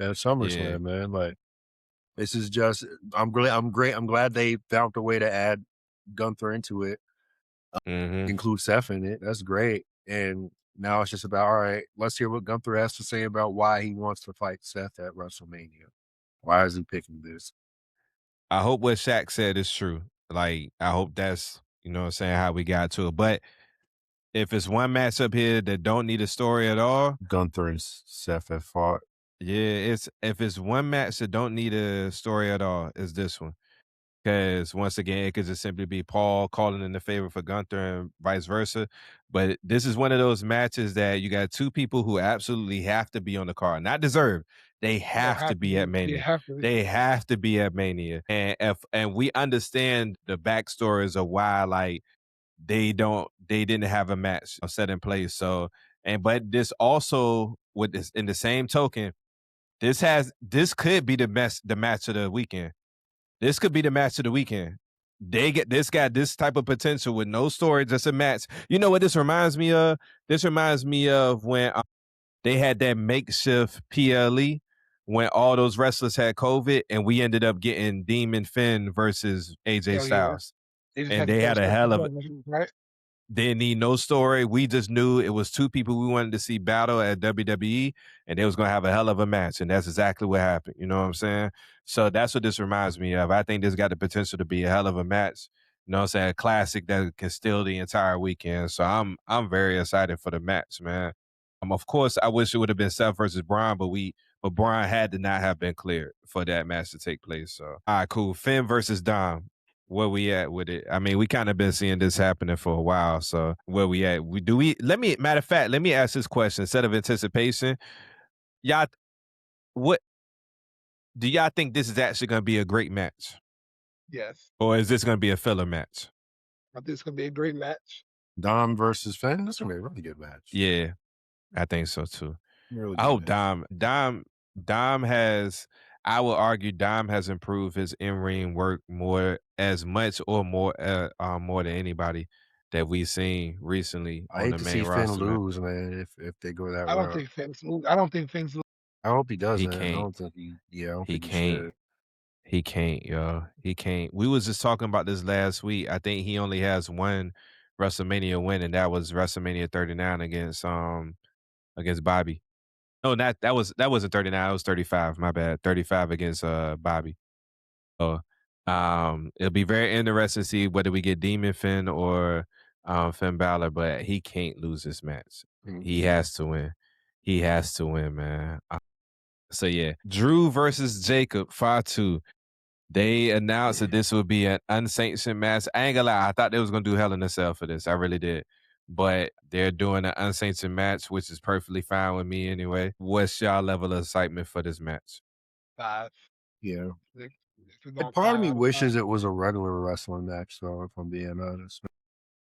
at yeah. SummerSlam. Man, like this is just. I'm glad. I'm great. I'm glad they found a way to add Gunther into it. Mm-hmm. Include Seth in it. That's great. And now it's just about, all right, let's hear what Gunther has to say about why he wants to fight Seth at WrestleMania. Why is he picking this? I hope what Shaq said is true. Like, I hope that's what I'm saying, how we got to it. But if it's one matchup here that don't need a story at all, Gunther and Seth have fought. yeah, it's if it's one match that don't need a story at all, it's this one. Because once again, it could just simply be Paul calling in the favor for Gunther and vice versa. But this is one of those matches that you got two people who absolutely have to be on the card, not deserve. They No, have to have to be at be. You Mania. have to be. They have to be at Mania. And we understand the backstories of why like they didn't have a match set in place. So but this also with this in the same token, this could be the match of the weekend. This could be the match of the weekend. This got this type of potential with no story, just a match. You know what this reminds me of? This reminds me of when they had that makeshift PLE when all those wrestlers had COVID and we ended up getting Demon Finn versus AJ Hell yeah. Styles. They just And had to they had catch a up hell with of them, right? didn't need no story. We just knew it was two people we wanted to see battle at WWE, and they was gonna have a hell of a match, and that's exactly what happened. You know what I'm saying? So that's what this reminds me of. I think this got the potential to be a hell of a match. You know what I'm saying? A classic that can steal the entire weekend. So I'm very excited for the match, man. Of course, I wish it would have been Seth versus Braun, but Braun had to not have been cleared for that match to take place. So all right, cool. Finn versus Dom, where we at with it? I mean, we kind of been seeing this happening for a while. So where we at? Matter of fact, let me ask this question instead of anticipation. Y'all, what do y'all think this is actually going to be a great match? Yes. Or is this going to be a filler match? I think it's gonna be a great match. Dom versus Finn. This is gonna be a really good match. Yeah, I think so too. Really I good hope match. Dom has, I would argue Dom has improved his in-ring work more as much or more than anybody that we've seen recently I on hate the to main see Finn roster, man. lose, man. If they go that I don't route, think Finn's. I don't think Finn's. I hope he He doesn't. I can't. don't think he. Yeah, I don't He think he can't. should. He can't, yo. He can't. We was just talking about this last week. I think he only has one WrestleMania win, and that was WrestleMania 39 against Bobby. No, that wasn't 39, it was 35. My bad. 35 against Bobby. So it'll be very interesting to see whether we get Demon Finn or Finn Balor, but he can't lose this match. He Yeah. has to win. He has to win, man. So yeah, Drew versus Jacob, 5-2. They announced that this would be an unsanctioned match. I ain't gonna lie, I thought they was gonna do Hell in a Cell for this. I really did. but they're doing an unsanctioned match, which is perfectly fine with me anyway. What's y'all level of excitement for this match? 5. Yeah. If we're And going part of 5 me out of 5. wishes it was a regular wrestling match, though, if I'm being honest.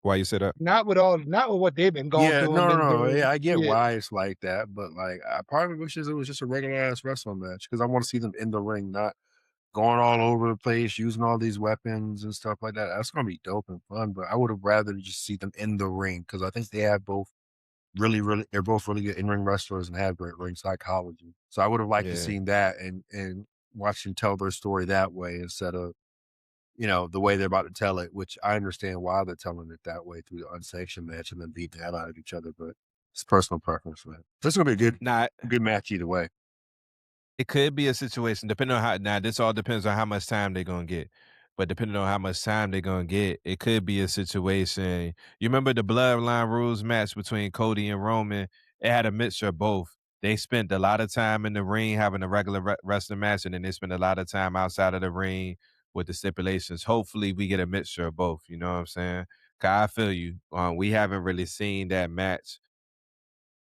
Why you say that? Not with what they've been going Yeah, through in no, no, the no. Yeah, ring. I get Yeah. why it's like that, but like, part of me wishes it was just a regular ass wrestling match because I want to see them in the ring, not going all over the place, using all these weapons and stuff like that. That's gonna be dope and fun, but I would have rather just see them in the ring because I think they have both they're both really good in ring wrestlers and have great ring psychology. So I would have liked to Yeah. see that and watch them tell their story that way instead of the way they're about to tell it, which I understand why they're telling it that way through the unsanctioned match and then beat the hell out of each other, but it's personal preference, man. This is gonna be a Nah, good match either way. it could be a situation depending on how now this all depends on how much time they're gonna get. But depending on how much time they're gonna get, it could be a situation. You remember the Bloodline Rules match between Cody and Roman? It had a mixture of both. They spent a lot of time in the ring having a regular wrestling match, and then they spent a lot of time outside of the ring with the stipulations. Hopefully, we get a mixture of both. You know what I'm saying? 'Cause I feel you. We haven't really seen that match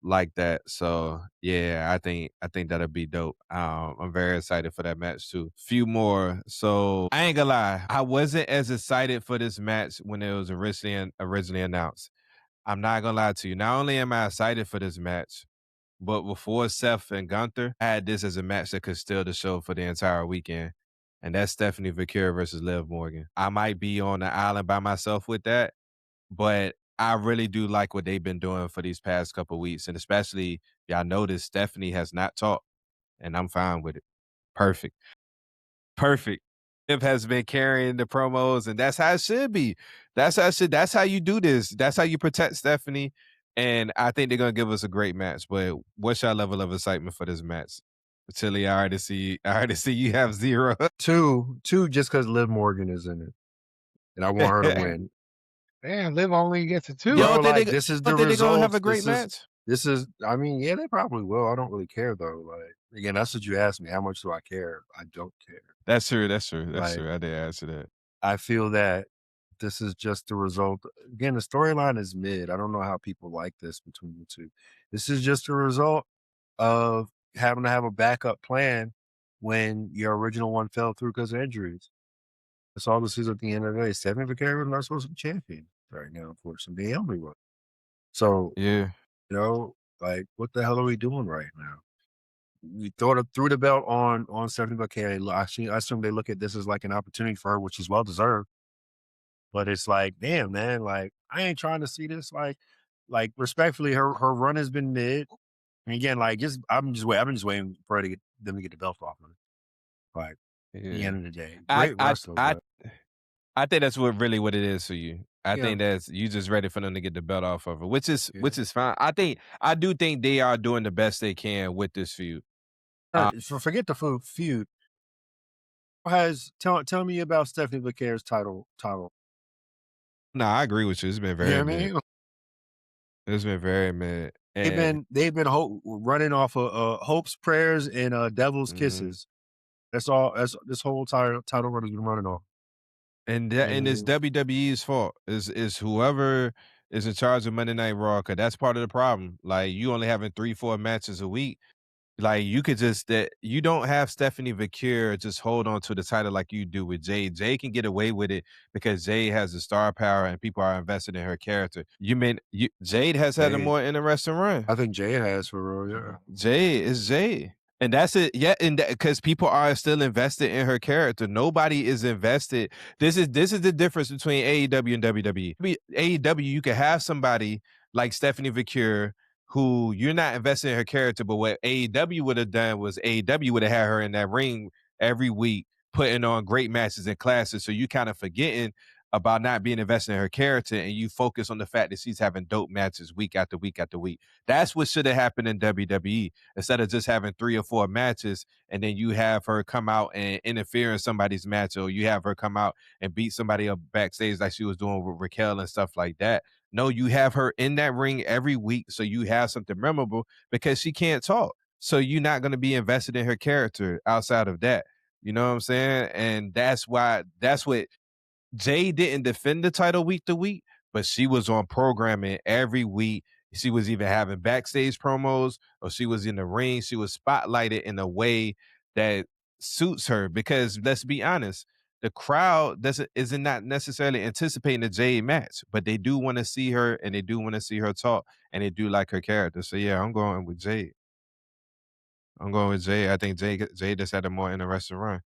like that. So yeah, I think that'll be dope. I'm very excited for that match too. Few more. So I ain't gonna lie, I wasn't as excited for this match when it was originally announced. I'm not gonna lie to you. Not only am I excited for this match, but before Seth and Gunther, I had this as a match that could steal the show for the entire weekend. And that's Stephanie Victoria versus Liv Morgan. I might be on the island by myself with that, but I really do like what they've been doing for these past couple weeks, and especially y'all notice Stephanie has not talked, and I'm fine with it. Perfect, perfect. Liv has been carrying the promos, and that's how it should be. That's how it should. That's how you do this. That's how you protect Stephanie. And I think they're gonna give us a great match. But what's your level of excitement for this match? Chili, I already see you have zero. Two, just because Liv Morgan is in it, and I want her to win. Damn, Liv only gets a You 2. Bro, don't think like this is the they're gonna have a results. great match? This is. I mean, yeah, they probably will. I don't really care though. Like again, that's what you asked me. How much do I care? I don't care. That's true. That's true. That's Like true. I did answer that. I feel that this is just the result. Again, the storyline is mid. I don't know how people like this between the two. This is just a result of having to have a backup plan when your original one fell through because of injuries. That's all this is at the end of the day. Stephanie Victoria is not supposed to be champion right now, unfortunately. The only one. So, Yeah. like, what the hell are we doing right now? We threw the belt on Stephanie Victoria. I assume they look at this as like an opportunity for her, which is well deserved. But it's like, damn, man, like I ain't trying to see this. Like respectfully, her run has been mid. And again, like I've been just waiting for her to get them to get the belt off of her. Like, at the Yeah. end of the day, I great I wrestler, I but I think that's what it is for you. I yeah, think that's you just ready for them to get the belt off of her, yeah. which is fine. I do think they are doing the best they can with this feud. So forget the feud. Tell me about Stephanie Vicaria's title. No, I agree with you. It's been You know very what I mid. mean? It's been very mid. And They've been running off of hopes, prayers, and devil's mhm. kisses. That's all. That's this whole title run has been running off. And it's And WWE's fault. Is whoever is in charge of Monday Night Raw, 'cause that's part of the problem. Like you only having 3, 4 matches a week. Like, you could just that you don't have Stephanie Vicure just hold on to the title like you do with Jade. Jade can get away with it because Jade has the star power and people are invested in her character. Jade has had a Jade, more interesting run. I think Jay has for real. Yeah. Jade is Jade. And that's it. Yeah, and because people are still invested in her character. Nobody is invested. This is the difference between AEW and WWE. AEW, you can have somebody like Stephanie Vicure who you're not invested in her character, but what AEW would have done was AEW would have had her in that ring every week, putting on great matches and classes. So you kind of forgetting about not being invested in her character and you focus on the fact that she's having dope matches week after week after week. That's what should have happened in WWE instead of just having 3 or 4 matches and then you have her come out and interfere in somebody's match or you have her come out and beat somebody up backstage like she was doing with Raquel and stuff like that. No, you have her in that ring every week so you have something memorable because she can't talk. So you're not going to be invested in her character outside of that. You know what I'm saying? And that's what Jay didn't defend the title week to week, but she was on programming every week. She was even having backstage promos, or she was in the ring. She was spotlighted in a way that suits her, because let's be honest, the crowd isn't not necessarily anticipating a Jade match, but they do want to see her, and they do want to see her talk, and they do like her character. So yeah, I'm going with Jade. I'm going with Jade. I think Jade just had a more interesting run.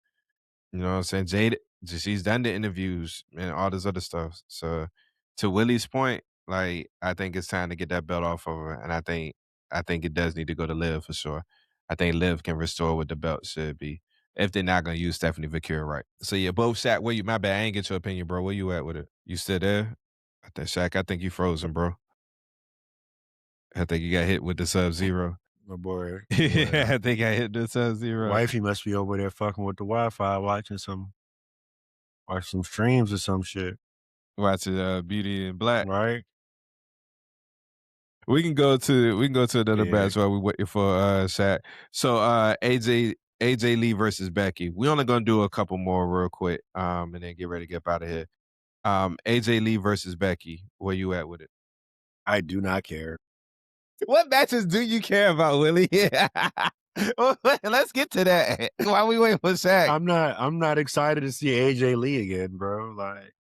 You know what I'm saying? Jade, she's done the interviews and all this other stuff. So to Willie's point, like, I think it's time to get that belt off of her. And I think it does need to go to Liv for sure. I think Liv can restore what the belt should be, if they're not gonna use Stephanie Vakira right. So yeah, both Shaq, where you, my bad, I ain't get your opinion, bro. Where you at with it? You still there? I think Shaq, I think you frozen, bro. I think you got hit with the Sub Zero. My boy, I think I hit the Sub Zero. wifey must be over there fucking with the Wi-Fi, watching some streams or some shit, Watching Beauty in Black. right? We can go to another Yeah. match while we waiting for Shaq. So AJ Lee versus Becky. We only gonna do a couple more real quick, and then get ready to get out of here. AJ Lee versus Becky. Where you at with it? I do not care. What matches do you care about, Willie? Let's get to that. While we wait for Shaq. I'm not excited to see AJ Lee again, bro. Like,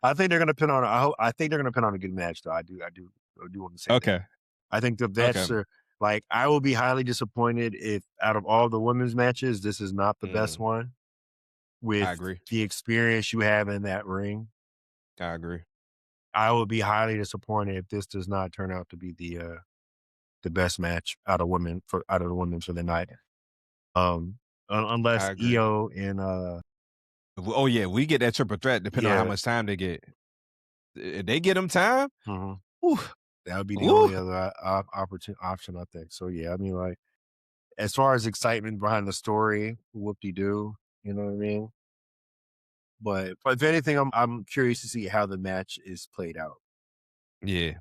I think they're gonna pin on. I think they're gonna pin on a good match, though. I do want to say that. Okay. I think that's Okay. like, I will be highly disappointed if out of all the women's matches, this is not the best one. I With agree. the experience you have in that ring, I agree. I will be highly disappointed if this does not turn out to be the best match out of the women for the night. Unless I agree. Io and Oh yeah, we get that triple threat depending on how yeah, much time they get. If they get them time, mhm. whew, That would be the whew. only other option, I think. So yeah, I mean, like, as far as excitement behind the story, whoop-de-doo, you know what I mean? But if anything, I'm curious to see how the match is played out. Yeah.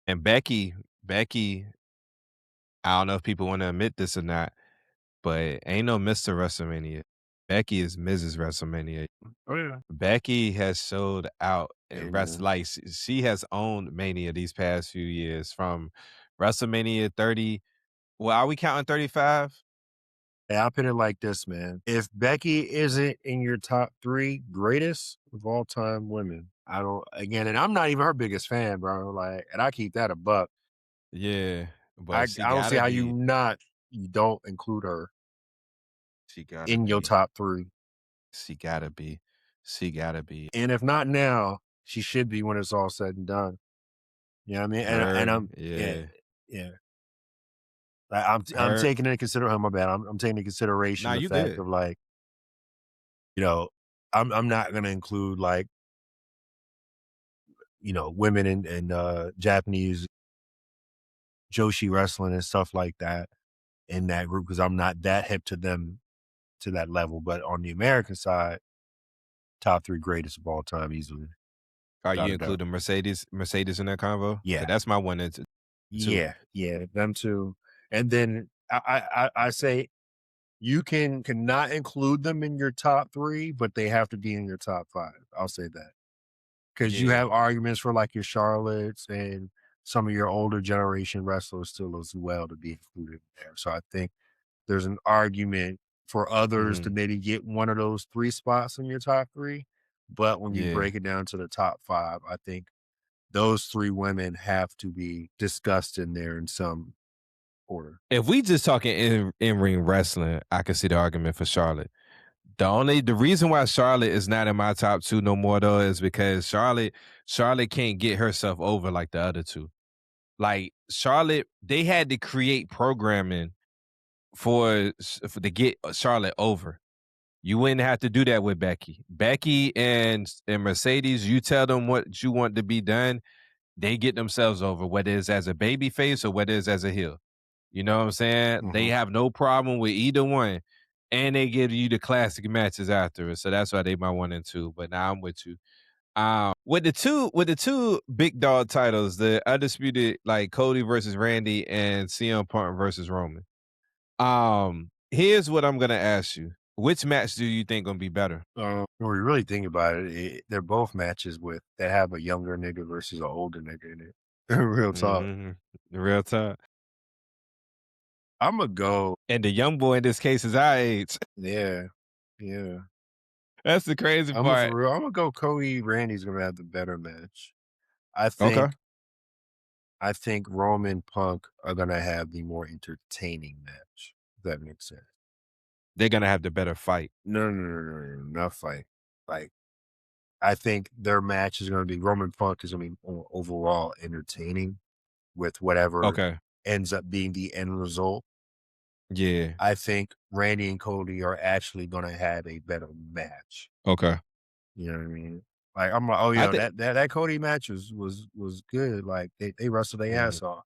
And Becky, I don't know if people want to admit this or not, but ain't no Mr. WrestleMania. Becky is Mrs. WrestleMania. Oh yeah, Becky has showed out hey and man. like she has owned Mania these past few years, from WrestleMania 30. Well, are we counting 35? Hey, I'll put it like this, man. If Becky isn't in your top 3 greatest of all time women, I don't, again, and I'm not even her biggest fan, bro. Like, and I keep that a buck. Yeah, but I she don't see gotta how be. you don't include her She gotta in your be. top 3. She gotta be. She gotta be. And if not now, she should be when it's all said and done. You know what I mean? And Her, I'm yeah, yeah. yeah. I'm Her. taking into consideration. Oh, my bad. I'm taking into consideration Nah, the you fact good. of, like, you know, I'm not gonna include, like, women in Japanese Joshi wrestling and stuff like that in that group, because I'm not that hip to them to that level. But on the American side, top 3 greatest of all time easily, Are without you a doubt. including Mercedes in that convo? Yeah, Cause that's my one and two. yeah, them two. And then I say you cannot include them in your top 3, but they have to be in your top 5. I'll say that. Because you Yeah. have arguments for, like, your Charlottes and some of your older generation wrestlers still as well to be included there. So I think there's an argument for others to Mhm. maybe get one of those 3 spots in your top 3. But when you Yeah. break it down to the top 5, I think those 3 women have to be discussed in there in some order. If we just talking in ring wrestling, I can see the argument for Charlotte. The reason why Charlotte is not in my top 2 no more though is because Charlotte can't get herself over like the other 2. Like Charlotte, they had to create programming for to get Charlotte over. You wouldn't have to do that with Becky. Becky and Mercedes, you tell them what you want to be done, they get themselves over, whether it's as a baby face or whether it's as a heel. You know what I'm saying? They Mhm. have no problem with either one. And they give you the classic matches after it. So that's why they my 1 and 2. But now I'm with you. With the two big dog titles, the undisputed, like Cody versus Randy and CM Punk versus Roman. Here's what I'm gonna ask you. Which match do you think gonna be better? When we really think about it, they're both matches that have a younger nigga versus an older nigga in it. Real talk. Mhm. Real talk. I'ma go. And the young boy in this case is our age. Yeah. Yeah. That's the crazy I'm for part. real. I'm gonna go Cody Randy's gonna have the better match. I Okay. think I think Roman Punk are gonna have the more entertaining match. If that makes sense. They're gonna have the better fight. No, not fight. Like I think their match is gonna be Roman Punk is gonna be more overall entertaining with whatever Okay. ends up being the end result. Yeah. I think Randy and Cody are actually gonna have a better match. Okay. You know what I mean? Like I'm like, oh I yeah, think that Cody match was good. Like they wrestled their Mhm. ass off.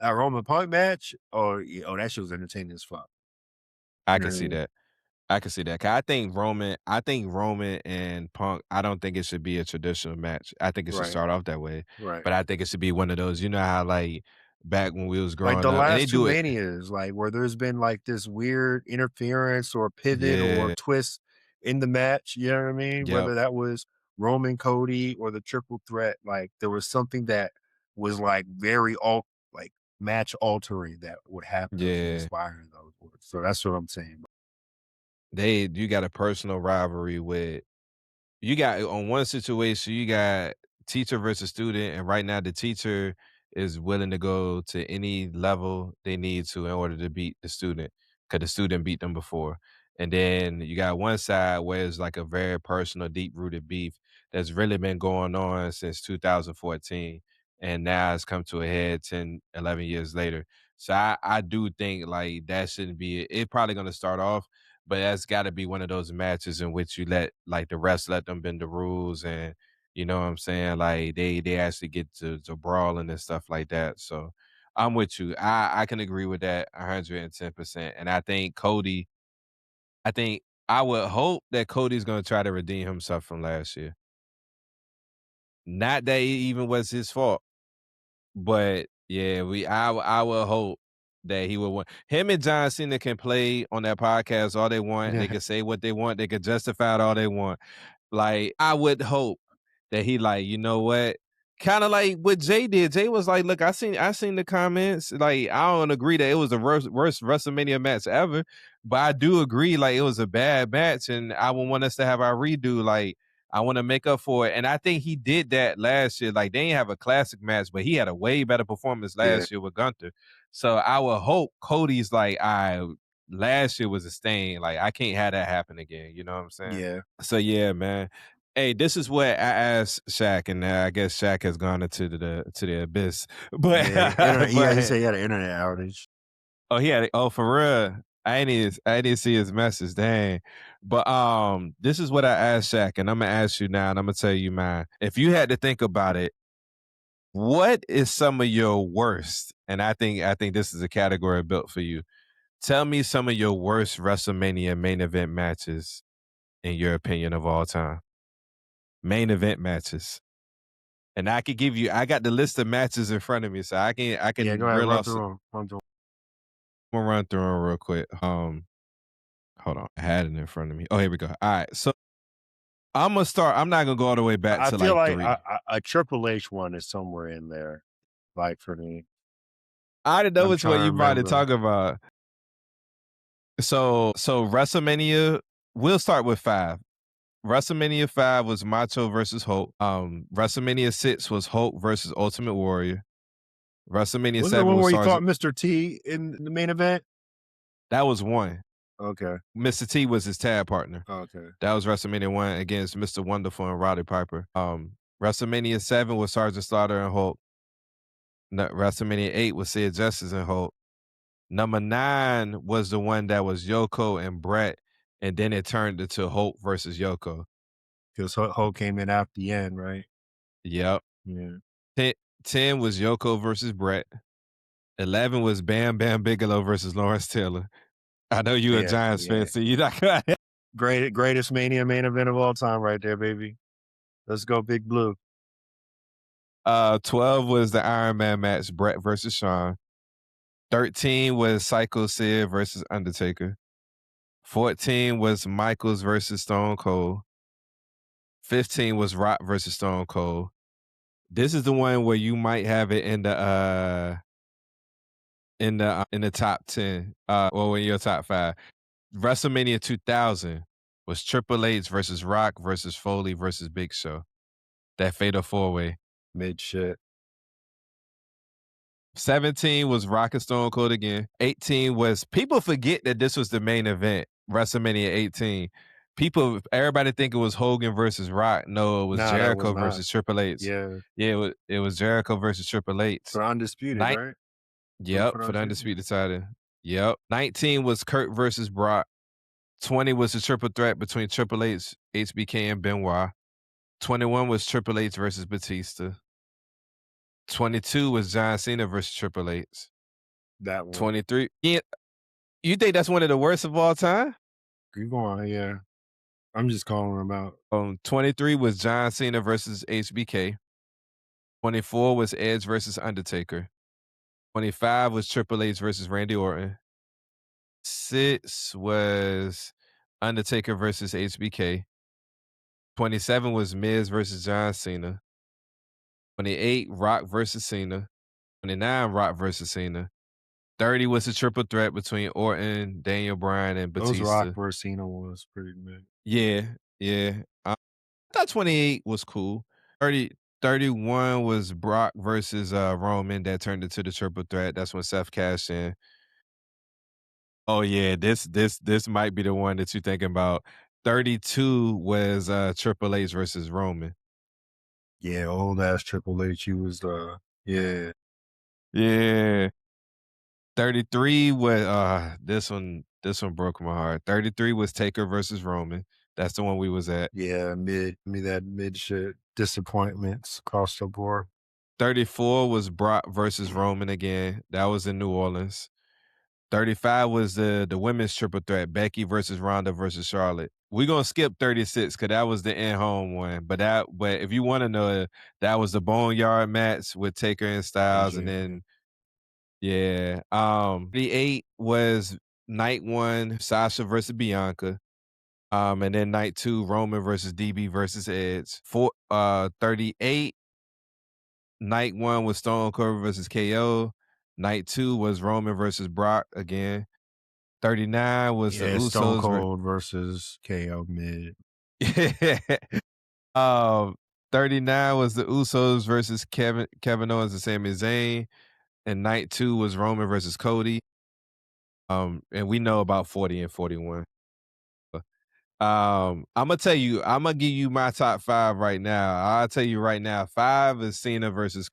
That Roman Punk match, that shit was entertaining as fuck. I You know can what I see mean? that. I can see that. 'Cause I think Roman and Punk, I don't think it should be a traditional match. I think it should Right, start off that way. right. But I think it should be one of those, you know how like back when we was Like growing the up and they last two do it. manias, like where there's been like this weird interference or pivot or Yeah. twist in the match. You know what I mean? Yep. Whether that was Roman Cody or the triple threat, like there was something that was like like match altering that would happen to Yeah. transpire in those words. So that's what I'm saying. You got a personal rivalry with you got on one situation, you got teacher versus student, and right now the teacher is willing to go to any level they need to in order to beat the student, because the student beat them before. And then you got one side where it's like a very personal, deep rooted beef that's really been going on since 2014. And now it's come to a head 10, 11 years later. So I do think like that shouldn't be it. Probably gonna start off, but that's got to be one of those matches in which you let like the rest let them bend the rules, and you know what I'm saying, like they actually get to brawling and stuff like that. So I'm with you. I can agree with that 110%. And I think I would hope that Cody's going to try to redeem himself from last year. Not that it even was his fault, but yeah, I would hope that he would want him and John Cena can play on that podcast all they want. They Yeah, can say what they want. They can justify it all they want. Like, I would hope that he like, you know what? Kind of like what Jay did. Jay was like, look, I seen the comments. Like, I don't agree that it was the worst WrestleMania match ever, but I do agree like it was a bad match, and I would want us to have our redo. Like, I want to make up for it. And I think he did that last year. Like, they didn't have a classic match, but he had a way better performance yeah, last year with Gunther. So I would hope Cody's like, last year was a stain. Like, I can't have that happen again. You know what I'm saying? yeah, So yeah, man. Hey, this is what I asked Shaq, and I guess Shaq has gone into the abyss. But yeah. Internet, he but said he had an internet outage. oh, for real. I didn't see his message. Dang. But this is what I asked Shaq, and I'm gonna ask you now, and I'm gonna tell you mine. If you had to think about it, what is some of your worst? And I think this is a category built for you. Tell me some of your worst WrestleMania main event matches in your opinion of all time. Main event matches. And I got the list of matches in front of me, so I Yeah, go can ahead, reel run off. through them. Run through 'em. I'm gonna run through them real quick. Hold on, I had it in front of me. Oh, here we go. All right, so I'm gonna start. I'm not gonna go all the way back I to feel like like three. a Triple H one is somewhere in there, like for me. I didn't know I'm which one trying to you about to remember. talk about. So WrestleMania. We'll start with 5. WrestleMania 5 was Macho versus Hulk. WrestleMania 6 was Hulk versus Ultimate Warrior. WrestleMania Wasn't the 7 one was where you fought Sergeant. Mr. T in the main event? That was one. Okay, Mr. T was his tag partner. okay. That was WrestleMania 1 against Mr. Wonderful and Roddy Piper. WrestleMania 7 was Sergeant Slaughter and Hulk. WrestleMania 8 was Sid Justice and Hulk. Number 9 was the one that was Yoko and Brett, and then it turned into Hulk versus Yoko. Because Hulk came in after the end, right? Yep. Yeah, 10 was Yoko versus Brett. 11 was Bam Bam Bigelow versus Lawrence Taylor. I know you a yeah, Giants yeah. fan, so you're not gonna. Greatest Mania main event of all time, right there, baby. Let's go, Big Blue. 12 was the Iron Man match, Brett versus Shawn. 13 was Psycho Sid versus Undertaker. 14 was Michaels versus Stone Cold. 15 was Rock versus Stone Cold. This is the one where you might have it in the top 10, or in your top 5. WrestleMania 2000 was Triple H versus Rock versus Foley versus Big Show. That fatal 4-way. Mid shit. 17 was Rock and Stone Cold again. 18 was, people forget that this was the main event, WrestleMania 18. Everybody think it was Hogan versus Rock. No, it was Nah, that was Jericho not. versus Triple H. Yeah. Yeah, it was Jericho versus Triple H. For Undisputed, Nin- right? Yep, for the Undisputed title. Yep. 19 was Kurt versus Brock. 20 was the triple threat between Triple H, HBK, and Benoit. 21 was Triple H versus Batista. 22 was John Cena versus Triple H. That one. 23. Yeah, you think that's one of the worst of all time? Keep going, yeah. I'm just calling them out. 23 was John Cena versus HBK. 24 was Edge versus Undertaker. 25 was Triple H versus Randy Orton. 6 was Undertaker versus HBK. 27 was Miz versus John Cena. 28, Rock versus Cena. 29, Rock versus Cena. 30 was a triple threat between Orton, Daniel Bryan, and Those Batista. Rock versus Cena was pretty big. Yeah. I thought 28 was cool. 31 was Brock versus Roman. That turned into the triple threat. That's when Seth cashed in. Oh yeah, this might be the one that you're thinking about. 32 was Triple H versus Roman. Yeah, old ass Triple H. He was yeah. Yeah. 33 was this one broke my heart. 33 was Taker versus Roman. That's the one we was at. Yeah, that mid shit. Disappointments across the board. 34 was Brock versus Roman again. That was in New Orleans. 35 was the women's triple threat, Becky versus Ronda versus Charlotte. We're gonna skip 36 because that was the in-home one. But if you want to know, that was the Boneyard match with Taker and Styles, and then yeah. 38 was night 1, Sasha versus Bianca. And then night 2, Roman versus DB versus Edge. 38, night 1 was Stone Cold versus KO. Night 2 was Roman versus Brock again. 39 was the Usos. Stone Cold versus KO mid. 39 was the Usos versus Kevin Owens and Sami Zayn. And night 2 was Roman versus Cody. And we know about 40 and 41. I'm gonna give you my top 5 right now. I'll tell you right now, 5 is Cena versus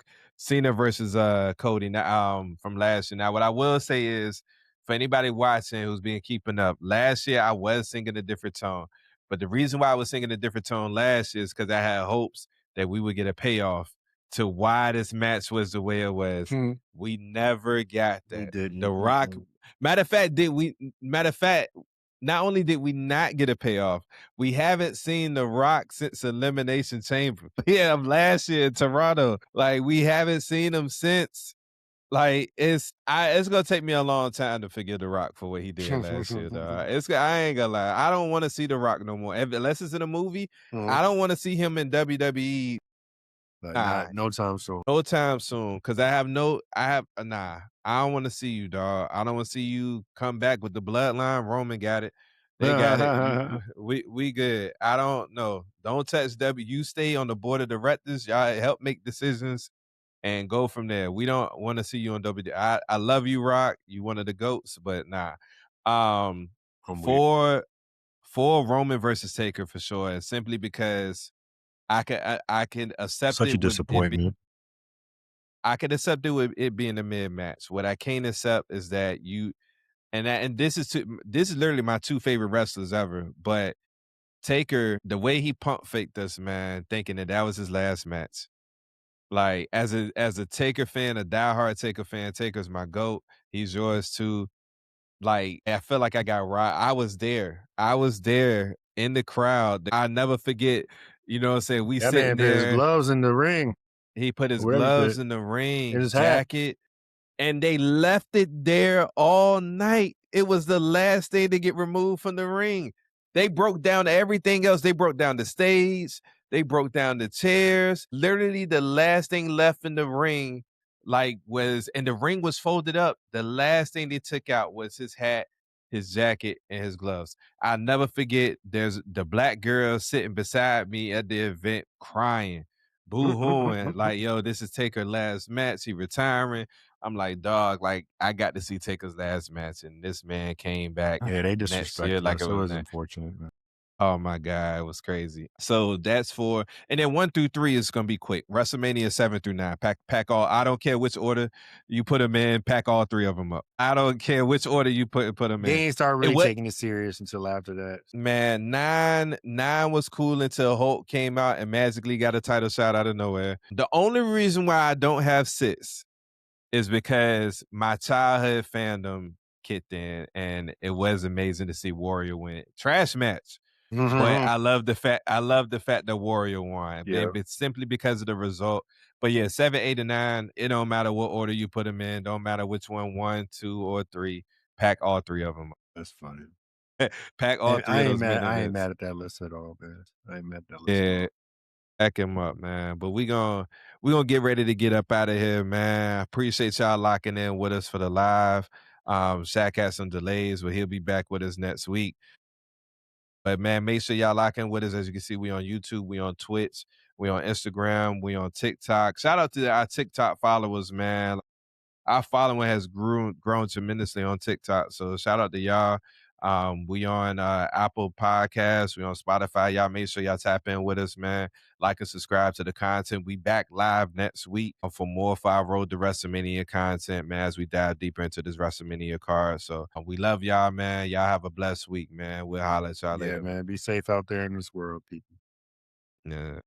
Cody now, from last year. Now, what I will say is, for anybody watching who's been keeping up, last year I was singing a different tone. But the reason why I was singing a different tone last year is because I had hopes that we would get a payoff to why this match was the way it was. We never got that. We didn't. The Rock. Matter of fact, not only did we not get a payoff, we haven't seen The Rock since Elimination Chamber. Yeah, last year in Toronto. Like, we haven't seen him since. Like, it's gonna take me a long time to forgive The Rock for what he did last year, dog. I ain't gonna lie. I don't want to see The Rock no more. Unless it's in a movie, I don't want to see him in WWE. No time soon. No time soon. Cause I don't want to see you, dog. I don't want to see you come back with the bloodline. Roman got it. They got it. We good. I don't know. Don't touch W. You stay on the board of directors. Y'all help make decisions and go from there. We don't want to see you on WWE. I love you, Rock. You one of the GOATs, but nah. For Roman versus Taker for sure, and simply because I can accept Such it a disappointment. I can accept it with it being a mid match. What I can't accept is that this is literally my 2 favorite wrestlers ever. But Taker, the way he pump faked us, man, thinking that was his last match. Like, as a Taker fan, a diehard Taker fan, Taker's my GOAT. He's yours too. Like, I feel like I got robbed. I was there in the crowd. I never forget. You know what I'm saying? We That sitting man put there. his gloves in the ring. He put his gloves in the ring, his jacket, and they left it there all night. It was the last thing to get removed from the ring. They broke down everything else. They broke down the stage. They broke down the chairs. Literally, the last thing left in the ring, and the ring was folded up. The last thing they took out was his hat, his jacket, and his gloves. I'll never forget. There's the black girl sitting beside me at the event, crying, boo-hooing, like, yo, this is Taker's last match. He retiring. I'm like, dog, like, I got to see Taker's last match, and this man came back Yeah, they next year disrespected like it us. It was was nothing. unfortunate, man. Oh my God, it was crazy. So that's and then 1 through 3 is gonna be quick. WrestleMania 7 through 9. Pack all. I don't care which order you put them in. Pack all 3 of them up. I don't care which order you put them in. They ain't start It really what taking it serious until after that. Man, 9 was cool until Hulk came out and magically got a title shot out of nowhere. The only reason why I don't have 6 is because my childhood fandom kicked in, and it was amazing to see Warrior win. Trash match. But I love the fact that Warrior won. Yeah. It's simply because of the result. But yeah, 7, 8, and 9, it don't matter what order you put them in. Don't matter which one, 2, or 3. Pack all 3 of them. That's funny. Pack all Man, 3 of those main I ain't events. mad at that list at all, man. I ain't mad at that list at Yeah, all. pack him up, man. But we gonna get ready to get up out of here, man. I appreciate y'all locking in with us for the live. Shaq had some delays, but he'll be back with us next week. But man, make sure y'all lock in with us. As you can see, we on YouTube, we on Twitch, we on Instagram, we on TikTok. Shout out to our TikTok followers, man. Our following has grown tremendously on TikTok. So shout out to y'all. We on Apple Podcasts, we on Spotify. Y'all make sure y'all tap in with us, man. Like and subscribe to the content. We back live next week for more of our Road to WrestleMania content, man, as we dive deeper into this WrestleMania card. So we love y'all, man. Y'all have a blessed week, man. We'll holler at y'all Yeah, later. man. Be safe out there in this world, people. Yeah.